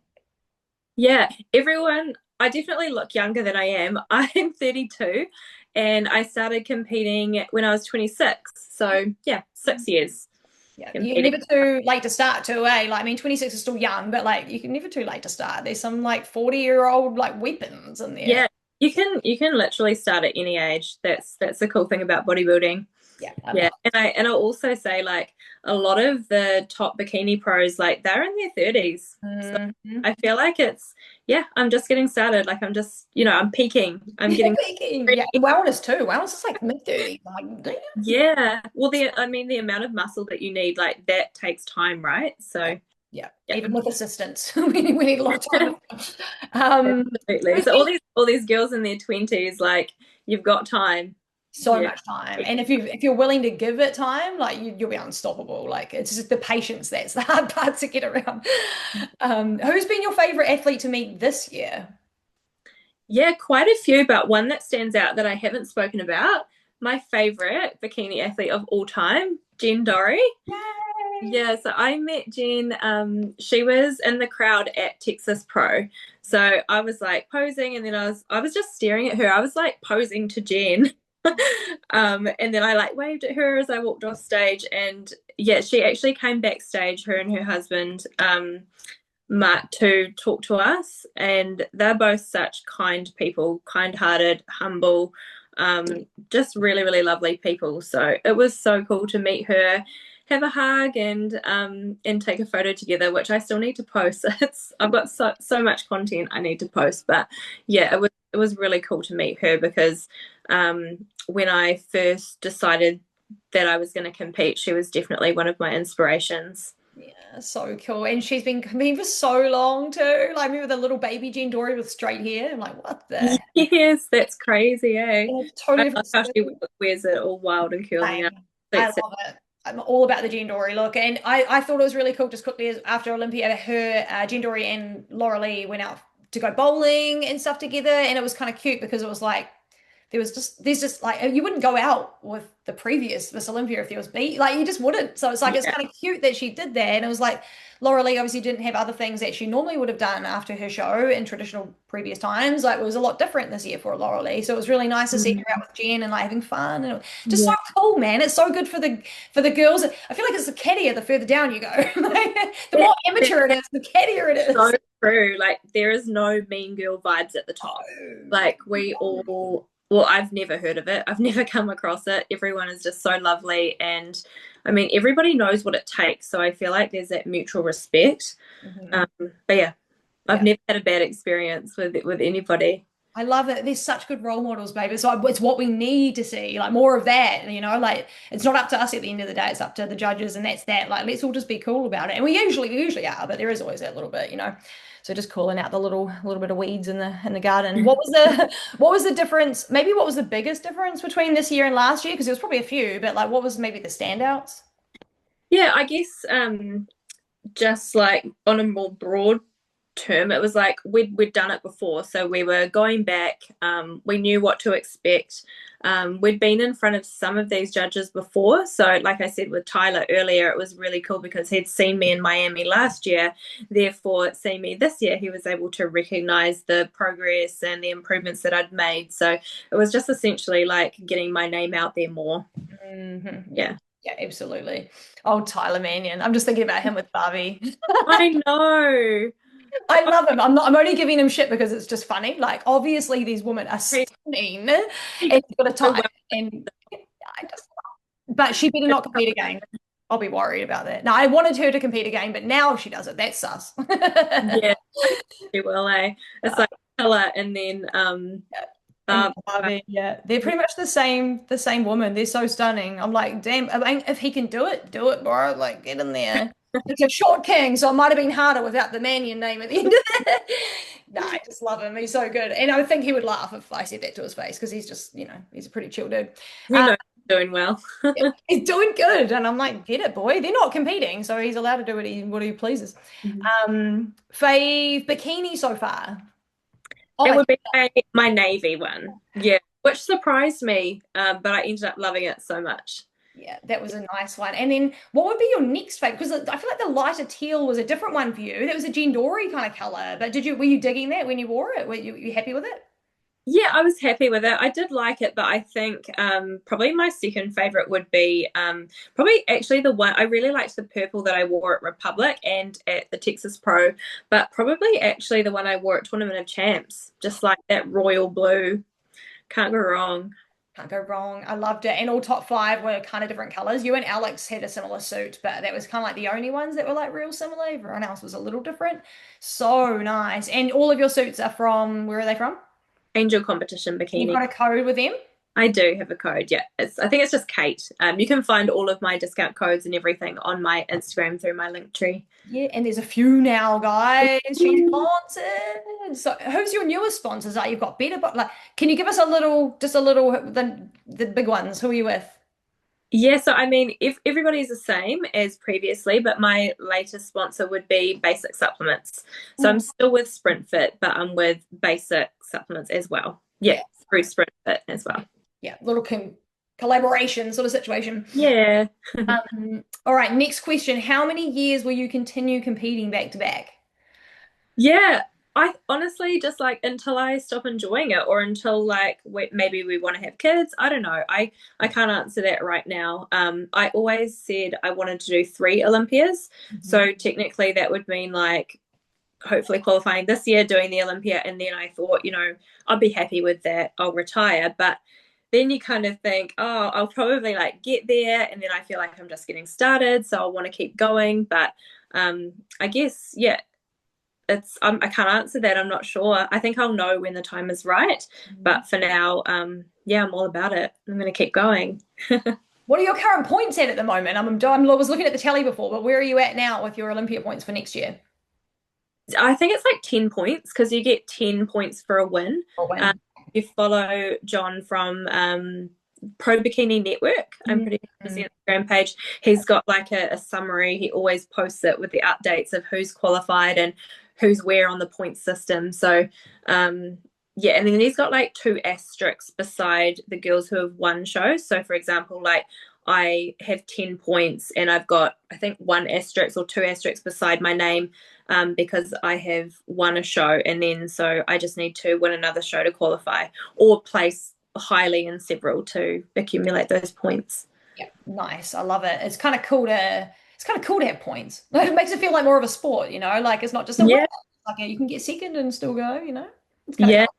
Yeah, everyone, I definitely look younger than I am. I'm 32 and I started competing when I was 26. So yeah, 6 years. Yeah, you're never too late to start too, eh? Like, I mean, 26 is still young, but like, you're never too late to start. There's some like 40-year-old like weapons in there. Yeah, you can literally start at any age. That's the cool thing about bodybuilding. Yeah, yeah, and I'll also say, like, a lot of the top bikini pros, like, they're in their 30s. So I feel like I'm just getting started. Like, I'm just, I'm peaking. I'm getting peaking. Yeah, wellness too. Wellness is like mid-30s. Like, damn. Yeah. Well, the amount of muscle that you need, like, that takes time, right? So yeah. Even with assistance, we need a lot of time. Absolutely. So all these girls in their 20s, like, you've got time. So much time. And if you're willing to give it time, like, you'll be unstoppable. Like, it's just the patience that's the hard part to get around. Who's been your favorite athlete to meet this year? Yeah, quite a few, but one that stands out that I haven't spoken about, my favorite bikini athlete of all time, Jen Dory. Yay! Yeah, so I met Jen. She was in the crowd at Texas Pro. So I was like posing, and then I was just staring at her. I was like posing to Jen. And then I like waved at her as I walked off stage, and yeah, she actually came backstage, her and her husband Mark, to talk to us, and they're both such kind people, kind-hearted, humble, just really, really lovely people. So it was so cool to meet her, have a hug, and take a photo together, which I still need to post. I've got so much content I need to post, but yeah, it was really cool to meet her, because when I first decided that I was going to compete, she was definitely one of my inspirations. Yeah, so cool. And she's been competing for so long too. Like, I remember the little baby Jen Dory with straight hair. I'm like, what the? Yes, that's crazy, eh? Totally. I love how she wears it all wild and curly. I love it. I'm all about the Jen Dory look. And I thought it was really cool, just quickly, after Olympia, her, Jen Dory and Laura Lee went out to go bowling and stuff together. And it was kind of cute, because it was like, there's just like, you wouldn't go out with the previous Miss Olympia if there was beat, like, you just wouldn't. So it's like, it's kind of cute that she did that. And it was like, Laura Lee obviously didn't have other things that she normally would have done after her show in traditional previous times. Like, it was a lot different this year for Laura Lee. So it was really nice to see her out with Jen and like having fun, and just so cool, man. It's so good for the girls. I feel like it's the cattier the further down you go. The more amateur it is, the cattier it is. So true. Like, there is no mean girl vibes at the top. Like, we all, well, I've never heard of it. I've never come across it. Everyone is just so lovely. And I mean, everybody knows what it takes. So I feel like there's that mutual respect. But yeah, I've never had a bad experience with anybody. I love it. There's such good role models, baby. So it's what we need to see, like more of that, like it's not up to us at the end of the day. It's up to the judges, and that's that. Like, let's all just be cool about it. And we usually are, but there is always that little bit. So just calling out the little bit of weeds in the garden. What was the difference? Maybe what was the biggest difference between this year and last year? Because there was probably a few, but like what was maybe the standouts? Yeah, I guess just like on a more broad term, it was like we'd done it before, so we were going back. We knew what to expect. We'd been in front of some of these judges before, so like I said with Tyler earlier, it was really cool because he'd seen me in Miami last year. Therefore, seeing me this year, he was able to recognize the progress and the improvements that I'd made. So it was just essentially like getting my name out there more. Yeah. Yeah, absolutely. Oh, Tyler Mannion. I'm just thinking about him with Barbie. I know. I love him. I'm only giving him shit because it's just funny. Like, obviously, these women are stunning, and he's got a type, and I just, but she better not compete again. I'll be worried about that. No, I wanted her to compete again, but now she does it. That's sus. Yeah, she will, eh? It's like Killer and then Barbie, yeah, they're pretty much the same woman. They're so stunning. I'm like, damn, I mean, if he can do it, bro. Like, get in there. It's a short king, so it might have been harder without the Mannion name at the end of it. No, I just love him. He's so good. And I think he would laugh if I said that to his face because he's just, he's a pretty chill dude. he knows he's doing well. He's doing good. And I'm like, get it, boy. They're not competing, so he's allowed to do what he pleases. Fave bikini so far. It would be my navy one. Yeah, which surprised me, but I ended up loving it so much. Yeah, that was a nice one. And then what would be your next fave? Because I feel like the lighter teal was a different one for you. That was a Gendori kind of color. But were you digging that when you wore it? Were you happy with it? Yeah, I was happy with it. I did like it, but I think probably my second favorite would be probably actually the one I really liked the purple that I wore at Republic and at the Texas Pro, but probably actually the one I wore at Tournament of Champs, just like that royal blue. Can't go wrong. Can't go wrong. I loved it. And all top five were kind of different colors. You and Alex had a similar suit, but that was kind of like the only ones that were like real similar. Everyone else was a little different. So nice. And all of your suits are from, where are they from? Angel Competition Bikini. You've got a code with them? I do have a code, yeah. I think it's just Kate. You can find all of my discount codes and everything on my Instagram through my link tree. Yeah, and there's a few now, guys. She's sponsored. So who's your newest sponsors? Like, you've got better, but like, can you give us just a little, the big ones? Who are you with? Yeah, so I mean, if everybody's the same as previously, but my latest sponsor would be Basic Supplements. So I'm still with Sprint Fit, but I'm with Basic Supplements as well. Yeah, through Sprint Fit as well. Yeah, little collaboration sort of situation. Yeah. All right, next question. How many years will you continue competing back to back? Yeah, I honestly just like until I stop enjoying it or until like maybe we want to have kids. I don't know. I can't answer that right now. I always said I wanted to do 3 Olympias. So technically that would mean like hopefully qualifying this year, doing the Olympia, and then I thought, I'd be happy with that. I'll retire. But then you kind of think, oh, I'll probably like get there, and then I feel like I'm just getting started, so I want to keep going. But I guess, yeah, I can't answer that. I'm not sure. I think I'll know when the time is right. But for now, yeah, I'm all about it. I'm going to keep going. What are your current points at the moment? I was looking at the tally before, but where are you at now with your Olympia points for next year? I think it's like 10 points because you get 10 points for a win. Oh, wow. You follow John from Pro Bikini Network. I'm pretty sure it's the Instagram page. He's got like a summary. He always posts it with the updates of who's qualified and who's where on the point system. So yeah, and then he's got like 2 asterisks beside the girls who have won shows. So for example, like I have 10 points and I've got I think 1 asterisk or 2 asterisks beside my name because I have won a show, and then so I just need to win another show to qualify or place highly in several to accumulate those points. Yeah, nice. I love it. It's kind of cool to have points. It makes it feel like more of a sport, like it's not just a win. Like you can get second and still go, It's kind of cool.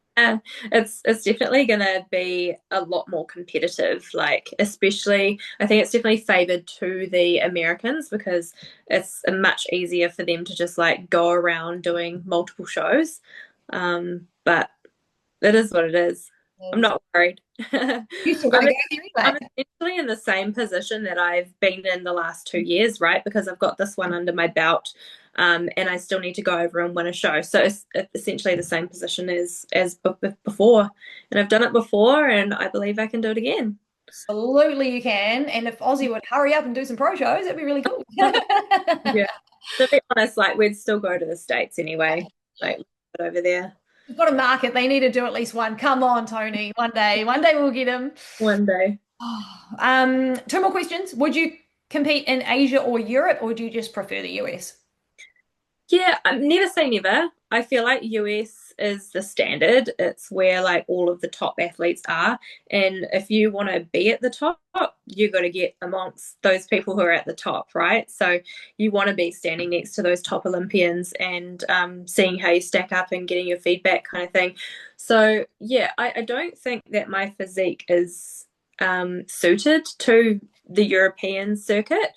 It's definitely going to be a lot more competitive, like especially I think it's definitely favored to the Americans because it's much easier for them to just like go around doing multiple shows. But That is what it is. I'm Yes. not worried. You still got to I'm go there I'm anyway. essentially in the same position that I've been in the last 2 years, right? Because I've got this one under my belt, and I still need to go over and win a show. So it's essentially the same position as before, and I've done it before, and I believe I can do it again. Absolutely, you can. And if Aussie would hurry up and do some pro shows, that'd be really cool. Yeah. To be honest, like we'd still go to the States anyway, Yeah. like over there You've got to market. They need to do at least one. Come on, Tony. One day we'll get him. one day. Two more questions. Would you compete in Asia or Europe, or do you just prefer the US? Yeah, never say never. I feel like US is the standard. It's where like all of the top athletes are. And if you want to be at the top, you got to get amongst those people who are at the top, right? So you want to be standing next to those top Olympians and seeing how you stack up and getting your feedback kind of thing. So yeah, I don't think that my physique is suited to the European circuit.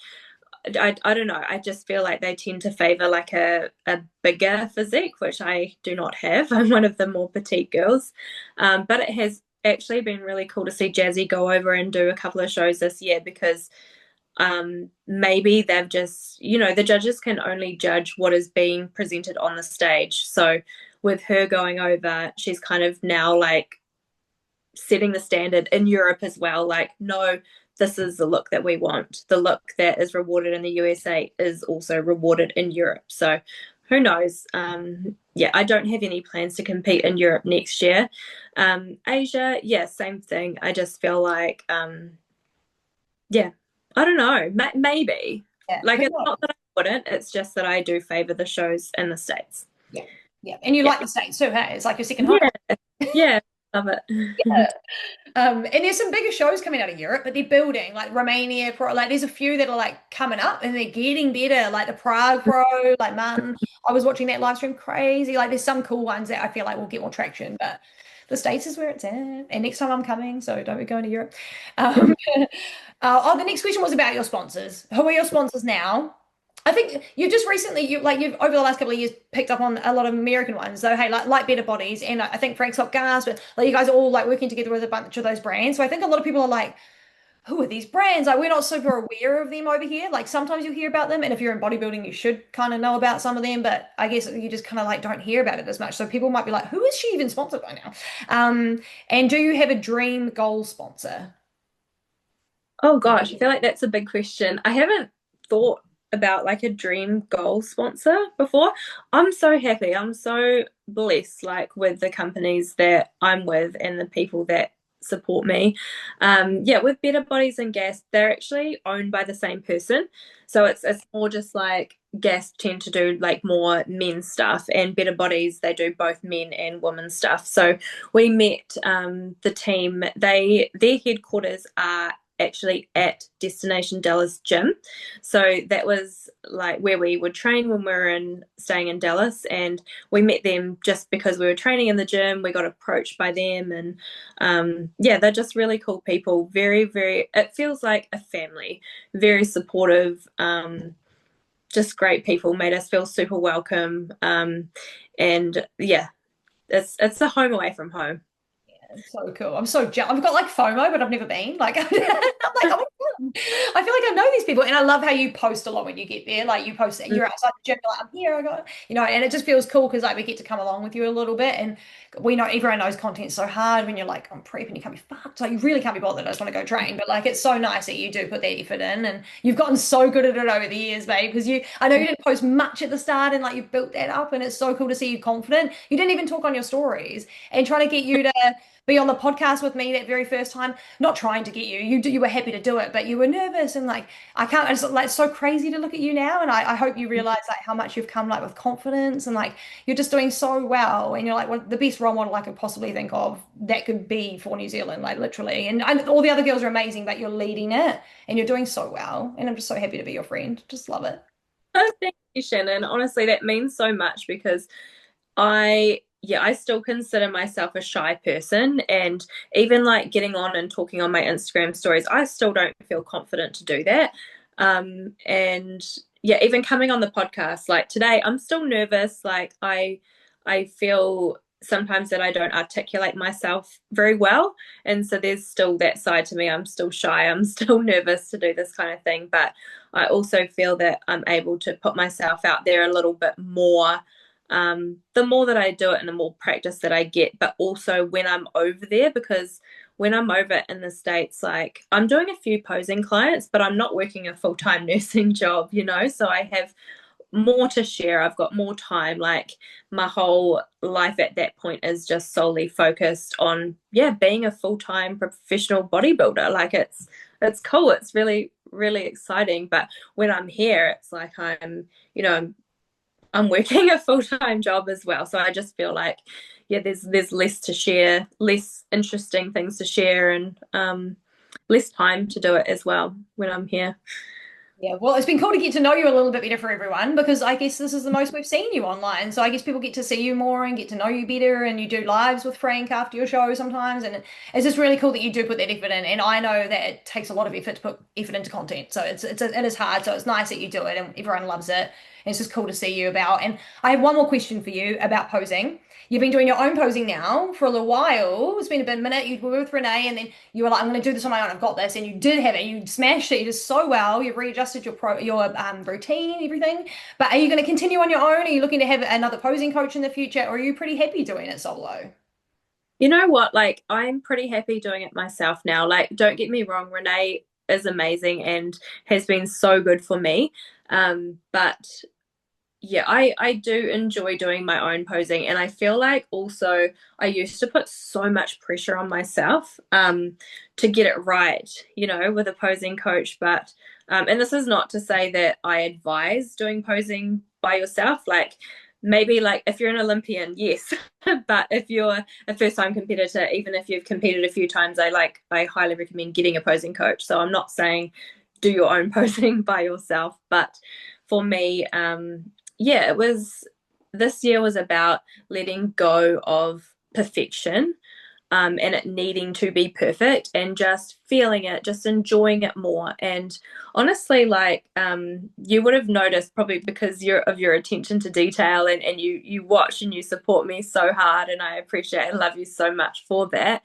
I don't know. I just feel like they tend to favor like a bigger physique, which I do not have. I'm one of the more petite girls. But it has actually been really cool to see Jazzy go over and do a couple of shows this year because maybe they've just, the judges can only judge what is being presented on the stage. So with her going over, she's kind of now like setting the standard in Europe as well. Like, no, this is the look that we want. The look that is rewarded in the USA is also rewarded in Europe. So who knows? Yeah, I don't have any plans to compete in Europe next year. Asia, yeah, same thing. I just feel like, yeah, I don't know, maybe. Yeah. Like, Who it's knows? not that I wouldn't, it's just that I do favor the shows in the States. Yeah. Yeah. And you Yeah. like the States too, hey? It's like your second home. Yeah. Yeah. Love it. Yeah. And there's some bigger shows coming out of Europe, but they're building like Romania Pro. Like there's a few that are like coming up and they're getting better, like the Prague Pro, like Martin. I was watching that live stream, crazy. Like there's some cool ones that I feel like will get more traction, but the States is where it's at. And next time I'm coming, so don't be going to Europe. The next question was about your sponsors. Who are your sponsors now? I think you've just recently, you've over the last couple of years picked up on a lot of American ones. So hey, like Better Bodies, and I think Frank's Hot Gas, but like you guys are all like working together with a bunch of those brands. So I think a lot of people are like, who are these brands? Like we're not super aware of them over here. Like sometimes you hear about them, and if you're in bodybuilding, you should kind of know about some of them. But I guess you just kind of like don't hear about it as much. So people might be like, who is she even sponsored by now? And do you have a dream goal sponsor? Oh gosh, I feel like that's a big question. I haven't thought about like a dream goal sponsor before. I'm so happy. I'm so blessed like with the companies that I'm with and the people that support me. Yeah, with Better Bodies and Gas, they're actually owned by the same person. So it's more just like Gas tend to do like more men's stuff and Better Bodies they do both men and women's stuff. So we met the team. Their headquarters are actually at Destination Dallas Gym. So that was like where we would train when we were staying in Dallas, and we met them just because we were training in the gym. We got approached by them, and yeah, they're just really cool people. Very, very. It feels like a family. Very supportive. Just great people. Made us feel super welcome. And yeah, it's a home away from home. So cool. I'm so jealous. I've got like FOMO, but I've never been. Like, I'm like, oh my God. I feel like I know these people. And I love how you post a lot when you get there. Like, you post that you're outside the gym, you're like, I'm here, I got, and it just feels cool because like we get to come along with you a little bit. And we know everyone knows content's so hard when you're like on prep and you can't be fucked. Like, you really can't be bothered. I just want to go train. But like, it's so nice that you do put that effort in. And you've gotten so good at it over the years, babe, because I know you didn't post much at the start and like you've built that up. And it's so cool to see you confident. You didn't even talk on your stories and trying to get you to be on the podcast with me that very first time, not trying to get you were happy to do it, but you were nervous and like I can't it's like so crazy to look at you now, and I hope you realize like how much you've come like with confidence, and like you're just doing so well, and you're like the best role model I could possibly think of that could be for New Zealand, like literally, and all the other girls are amazing, but you're leading it and you're doing so well, and I'm just so happy to be your friend. Just love it. Oh, thank you, Shannon. Honestly, that means so much because I still consider myself a shy person, and even like getting on and talking on my Instagram stories, I still don't feel confident to do that. And yeah, even coming on the podcast like today, I'm still nervous. Like I feel sometimes that I don't articulate myself very well. And so there's still that side to me. I'm still shy. I'm still nervous to do this kind of thing. But I also feel that I'm able to put myself out there a little bit more. The more that I do it and the more practice that I get, but also when I'm over there, because when I'm over in the States, like I'm doing a few posing clients, but I'm not working a full-time nursing job, you know, so I have more to share. I've got more time. Like my whole life at that point is just solely focused on, yeah, being a full-time professional bodybuilder. Like it's cool. It's really, really exciting. But when I'm here, it's like you know, I'm working a full-time job as well. So I just feel like, yeah, there's less to share, less interesting things to share, and less time to do it as well when I'm here. Yeah, well, it's been cool to get to know you a little bit better for everyone because I guess this is the most we've seen you online. So I guess people get to see you more and get to know you better, and you do lives with Frank after your show sometimes. And it's just really cool that you do put that effort in. And I know that it takes a lot of effort to put effort into content. So it is hard. So it's nice that you do it and everyone loves it. And it's just cool to see you about. And I have one more question for you about posing. You've been doing your own posing now for a little while. It's been a bit a minute. You were with Renee, and then you were like, "I'm going to do this on my own. I've got this," and you did have it. You smashed it. You did so well. You've readjusted your routine and everything. But are you going to continue on your own? Are you looking to have another posing coach in the future, or are you pretty happy doing it solo? You know what? Like, I'm pretty happy doing it myself now. Like, don't get me wrong, Renee is amazing and has been so good for me. But yeah, I do enjoy doing my own posing, and I feel like also I used to put so much pressure on myself to get it right, you know, with a posing coach. But and this is not to say that I advise doing posing by yourself. Like maybe like if you're an Olympian, yes, but if you're a first time competitor, even if you've competed a few times, I highly recommend getting a posing coach. So I'm not saying do your own posing by yourself, but for me, yeah, it was this year was about letting go of perfection, and it needing to be perfect, and just feeling it, just enjoying it more. And honestly, like you would have noticed probably because of your attention to detail, and you watch and you support me so hard, and I appreciate and love you so much for that.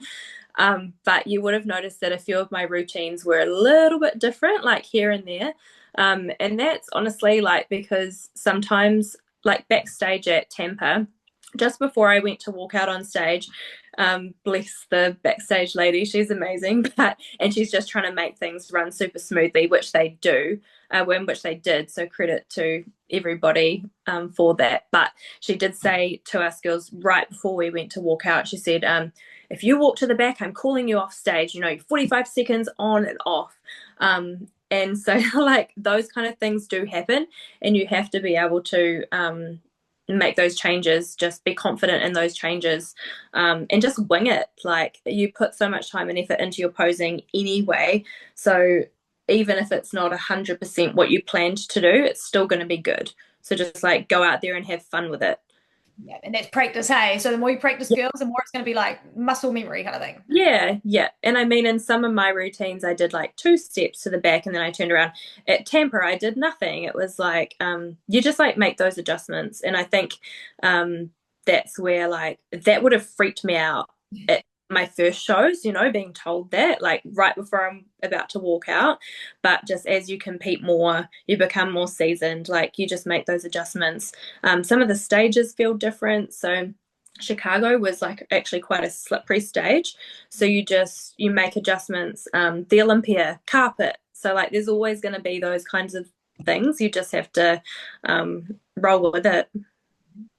But you would have noticed that a few of my routines were a little bit different, like here and there. And that's honestly like because sometimes, like backstage at Tampa, just before I went to walk out on stage, bless the backstage lady, she's amazing, and she's just trying to make things run super smoothly, which they do, which they did. So credit to everybody for that. But she did say to us girls right before we went to walk out, she said, if you walk to the back, I'm calling you off stage, you know, 45 seconds on and off. And so like those kind of things do happen, and you have to be able to make those changes, just be confident in those changes, and just wing it. Like you put so much time and effort into your posing anyway, so even if it's not 100% what you planned to do, it's still going to be good. So just like go out there and have fun with it. Yeah, and that's practice, hey. So the more you practice, girls, the more it's going to be like muscle memory kind of thing. Yeah, yeah. And I mean, in some of my routines, I did like two steps to the back and then I turned around. At Tampa, I did nothing. It was like, you just like make those adjustments. And I think that's where like that would have freaked me out at my first shows, you know, being told that like right before I'm about to walk out. But just as you compete more, you become more seasoned, like you just make those adjustments. Some of the stages feel different. So Chicago was like actually quite a slippery stage. So you make adjustments. The Olympia carpet. So like there's always going to be those kinds of things. You just have to roll with it.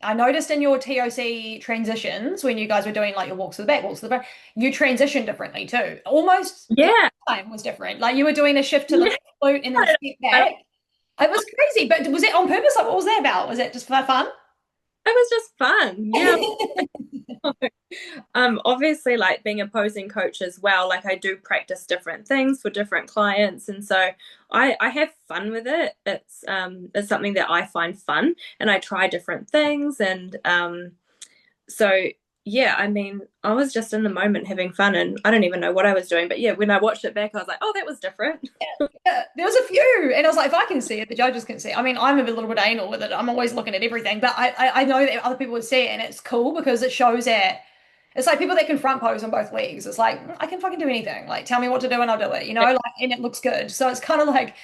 I noticed in your TOC transitions when you guys were doing like your walks to the back, walks to the back, you transitioned differently too. Almost every Yeah. time was different. Like you were doing a shift to the Yeah. left glute and then step back. It was crazy, but was it on purpose? Like, what was that about? Was it just for fun? It was just fun. Yeah. Obviously like being a posing coach as well, like I do practice different things for different clients, and so I have fun with it. It's something that I find fun, and I try different things, and so yeah, I mean, I was just in the moment having fun and I don't even know what I was doing. But yeah, when I watched it back, I was like, oh, that was different. Yeah, there was a few, and I was like, if I can see it, the judges can see it. I mean, I'm a little bit anal with it. I'm always looking at everything, but I know that other people would see it, and it's cool because it shows that it's like people that can front pose on both legs. It's like I can fucking do anything. Like tell me what to do and I'll do it, like, and it looks good. So it's kind of like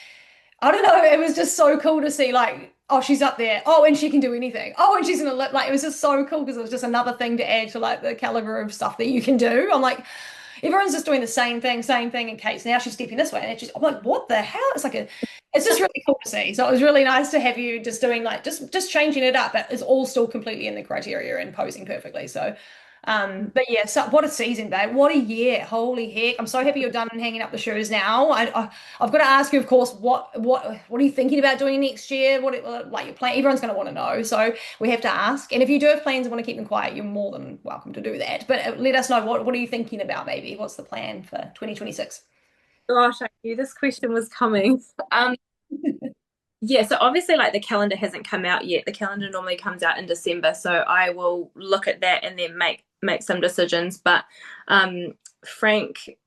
I don't know. It was just so cool to see, like, oh, she's up there. Oh, and she can do anything. Oh, and she's in a lip. Like, it was just so cool because it was just another thing to add to like the caliber of stuff that you can do. I'm like, everyone's just doing the same thing. And Kate's now she's stepping this way, and I'm like, what the hell? It's just really cool to see. So it was really nice to have you just doing like just changing it up, but it's all still completely in the criteria and posing perfectly. So but yeah, so what a season, babe. What a year. Holy heck. I'm so happy you're done and hanging up the shoes now. I've got to ask you, of course, what are you thinking about doing next year? Like your plan? Everyone's going to want to know. So we have to ask. And if you do have plans and want to keep them quiet, you're more than welcome to do that. But let us know what are you thinking about maybe? What's the plan for 2026? Gosh, I knew this question was coming. Um, yeah, so obviously, like the calendar hasn't come out yet. The calendar normally comes out in December, so I will look at that and then make some decisions. But Frank,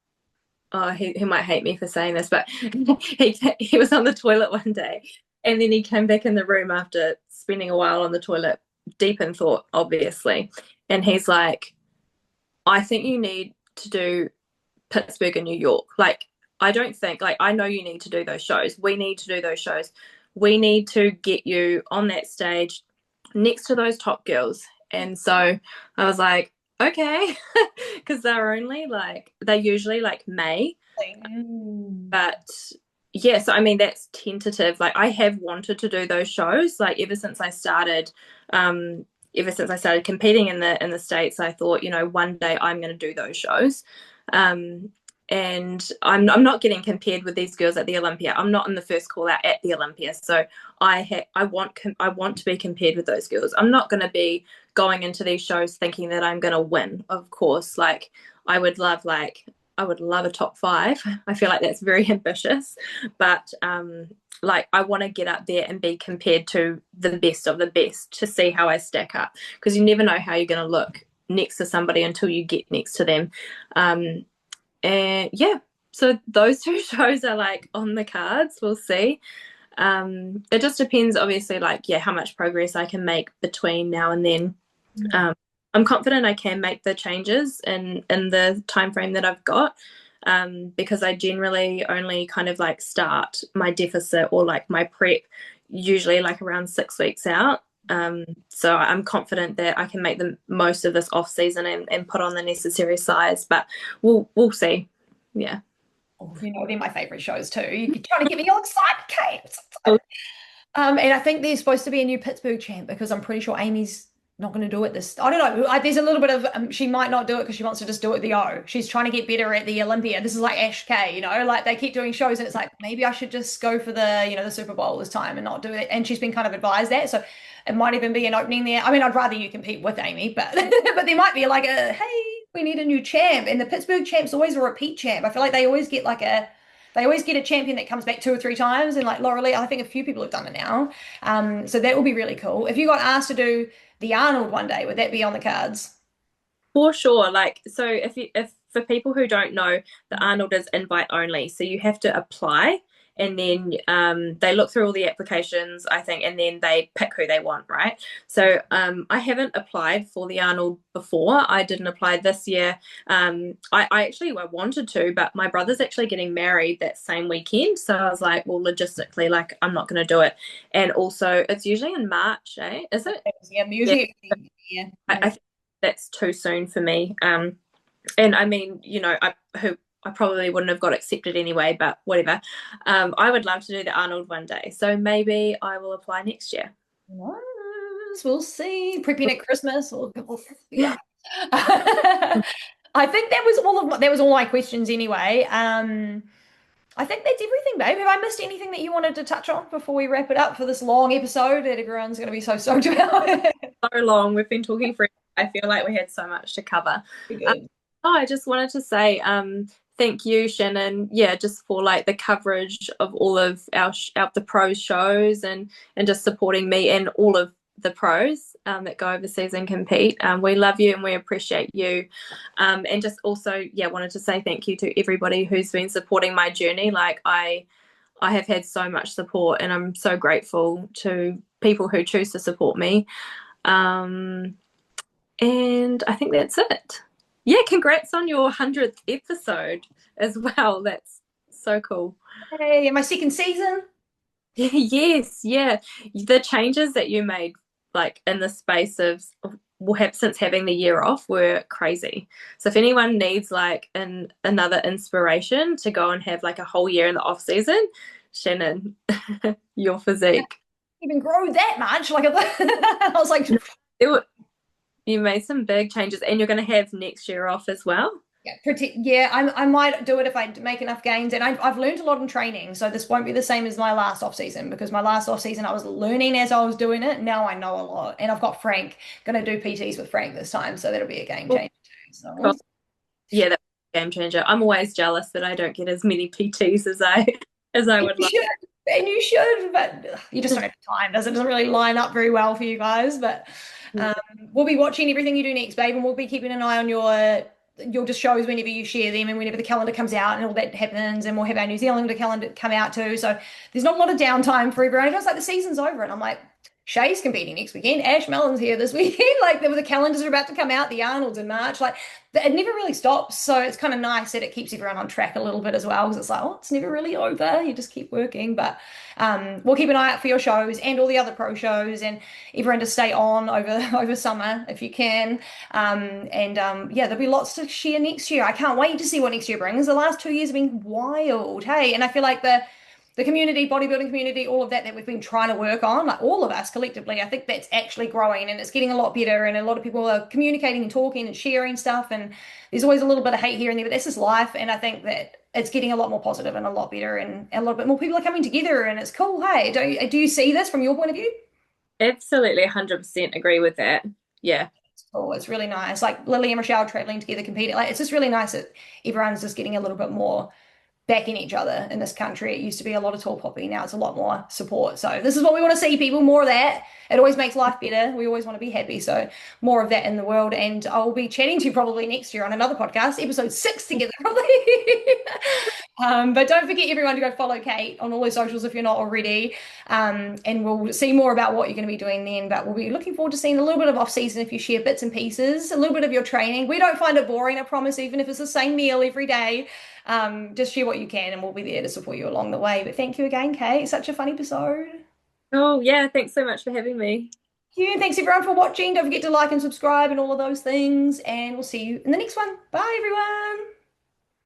oh, he might hate me for saying this, but he was on the toilet one day, and then he came back in the room after spending a while on the toilet, deep in thought, obviously, and he's like, "I think you need to do Pittsburgh and New York. Like, I don't think, like, I know you need to do those shows. We need to do those shows. We need to get you on that stage next to those top girls." And so I was like, okay, because they're usually like May. Mm. But yeah, so I mean, that's tentative. Like, I have wanted to do those shows, like, ever since I started competing in the States. I thought, one day I'm going to do those shows. Um, and I'm not getting compared with these girls at the Olympia. I'm not in the first call out at the Olympia, so I want to be compared with those girls. I'm not going to be going into these shows thinking that I'm going to win. Of course, like I would love a top five. I feel like that's very ambitious, but like, I want to get up there and be compared to the best of the best to see how I stack up, because you never know how you're going to look next to somebody until you get next to them. And yeah, so those two shows are like on the cards. We'll see. It just depends, obviously, like, yeah, how much progress I can make between now and then. I'm confident I can make the changes in the time frame that I've got, because I generally only kind of like start my deficit or like my prep usually like around 6 weeks out. So I'm confident that I can make the most of this off season and put on the necessary size, but we'll see. Yeah. Oh, they're my favorite shows too. You're trying to get me all excited, Kate. And I think there's supposed to be a new Pittsburgh champ because I'm pretty sure Amy's not going to do it this. I don't know. There's a little bit of she might not do it because she wants to just do it at the O. She's trying to get better at the Olympia. This is like Ash K, like they keep doing shows and it's like maybe I should just go for the Super Bowl this time and not do it. And she's been kind of advised that, so it might even be an opening there. I mean, I'd rather you compete with Amy, but but there might be like hey, we need a new champ, and the Pittsburgh champ's always a repeat champ. I feel like they always get a champion that comes back 2 or 3 times, and like Laura Lee, I think a few people have done it now. So that will be really cool. If you got asked to do the Arnold one day, would that be on the cards? For sure. Like, so if for people who don't know, the Arnold is invite only. So you have to apply, and then they look through all the applications, I think, and then they pick who they want, right? So I haven't applied for the Arnold before. I didn't apply this year. I actually wanted to, but my brother's actually getting married that same weekend. So I was like, well, logistically, like, I'm not going to do it. And also, it's usually in March, eh? Is it? Yeah, usually, yeah. I think that's too soon for me. And I mean, I probably wouldn't have got accepted anyway, but whatever. I would love to do the Arnold one day, so maybe I will apply next year. Yes, we'll see. Prepping at Christmas, yeah. I think that was all my questions anyway. I think that's everything, babe. Have I missed anything that you wanted to touch on before we wrap it up for this long episode that everyone's going to be so stoked about? So long. We've been talking for. I feel like we had so much to cover. I just wanted to say thank you, Shannon. Yeah, just for like the coverage of all of the pros shows and just supporting me and all of the pros that go overseas and compete. We love you and we appreciate you. And just also, wanted to say thank you to everybody who's been supporting my journey. Like I have had so much support, and I'm so grateful to people who choose to support me. And I think that's it. Yeah, congrats on your 100th episode as well. That's so cool. Hey, my second season. Yes, yeah. The changes that you made, like in the space of since having the year off, were crazy. So if anyone needs like another inspiration to go and have like a whole year in the off season, Shannon, your physique. Even grow that much. Like I was like, You made some big changes, and you're going to have next year off as well. I might do it if I make enough gains. And I've learned a lot in training. So this won't be the same as my last off season, because my last off season I was learning as I was doing it. Now I know a lot. And I've got Frank, going to do PTs with Frank this time. So that'll be a game changer too. So yeah, that's a game changer. I'm always jealous that I don't get as many PTs as I would like. And you should, but you just don't have time. Doesn't really line up very well for you guys. But we'll be watching everything you do next, babe, and we'll be keeping an eye on your just shows whenever you share them and whenever the calendar comes out and all that happens, and we'll have our New Zealand calendar come out too. So there's not a lot of downtime for everyone. It feels like the season's over, and I'm like, Shay's competing next weekend. Ash Mellon's here this weekend. Like the calendars are about to come out. The Arnold's in March. Like it never really stops. So it's kind of nice that it keeps everyone on track a little bit as well, because it's like, oh, it's never really over. You just keep working. But we'll keep an eye out for your shows and all the other pro shows, and everyone to stay on over summer if you can. There'll be lots to share next year. I can't wait to see what next year brings. The last 2 years have been wild. Hey, and I feel like the community, bodybuilding community, all of that we've been trying to work on, like all of us collectively, I think that's actually growing, and it's getting a lot better, and a lot of people are communicating and talking and sharing stuff, and there's always a little bit of hate here and there, but that's just life. And I think that it's getting a lot more positive and a lot better, and a little bit more people are coming together, and it's cool. Hey, do you see this from your point of view? Absolutely, 100% agree with that. Yeah. Oh, it's really nice. Like Lily and Rochelle traveling together, competing. Like it's just really nice that everyone's just getting a little bit more backing each other in this country. It used to be a lot of tall poppy. Now it's a lot more support. So this is what we want to see, people. More of that. It always makes life better. We always want to be happy. So more of that in the world. And I'll be chatting to you probably next year on another podcast, episode 6 together, probably. But don't forget, everyone, to go follow Kate on all her socials if you're not already. And we'll see more about what you're going to be doing then. But we'll be looking forward to seeing a little bit of off season if you share bits and pieces, a little bit of your training. We don't find it boring, I promise, even if it's the same meal every day. Just share what you can, and we'll be there to support you along the way. But thank you again, Kate. Such a fun episode. Oh, yeah. Thanks so much for having me. Thank you. Thanks everyone for watching. Don't forget to like and subscribe and all of those things. And we'll see you in the next one. Bye, everyone.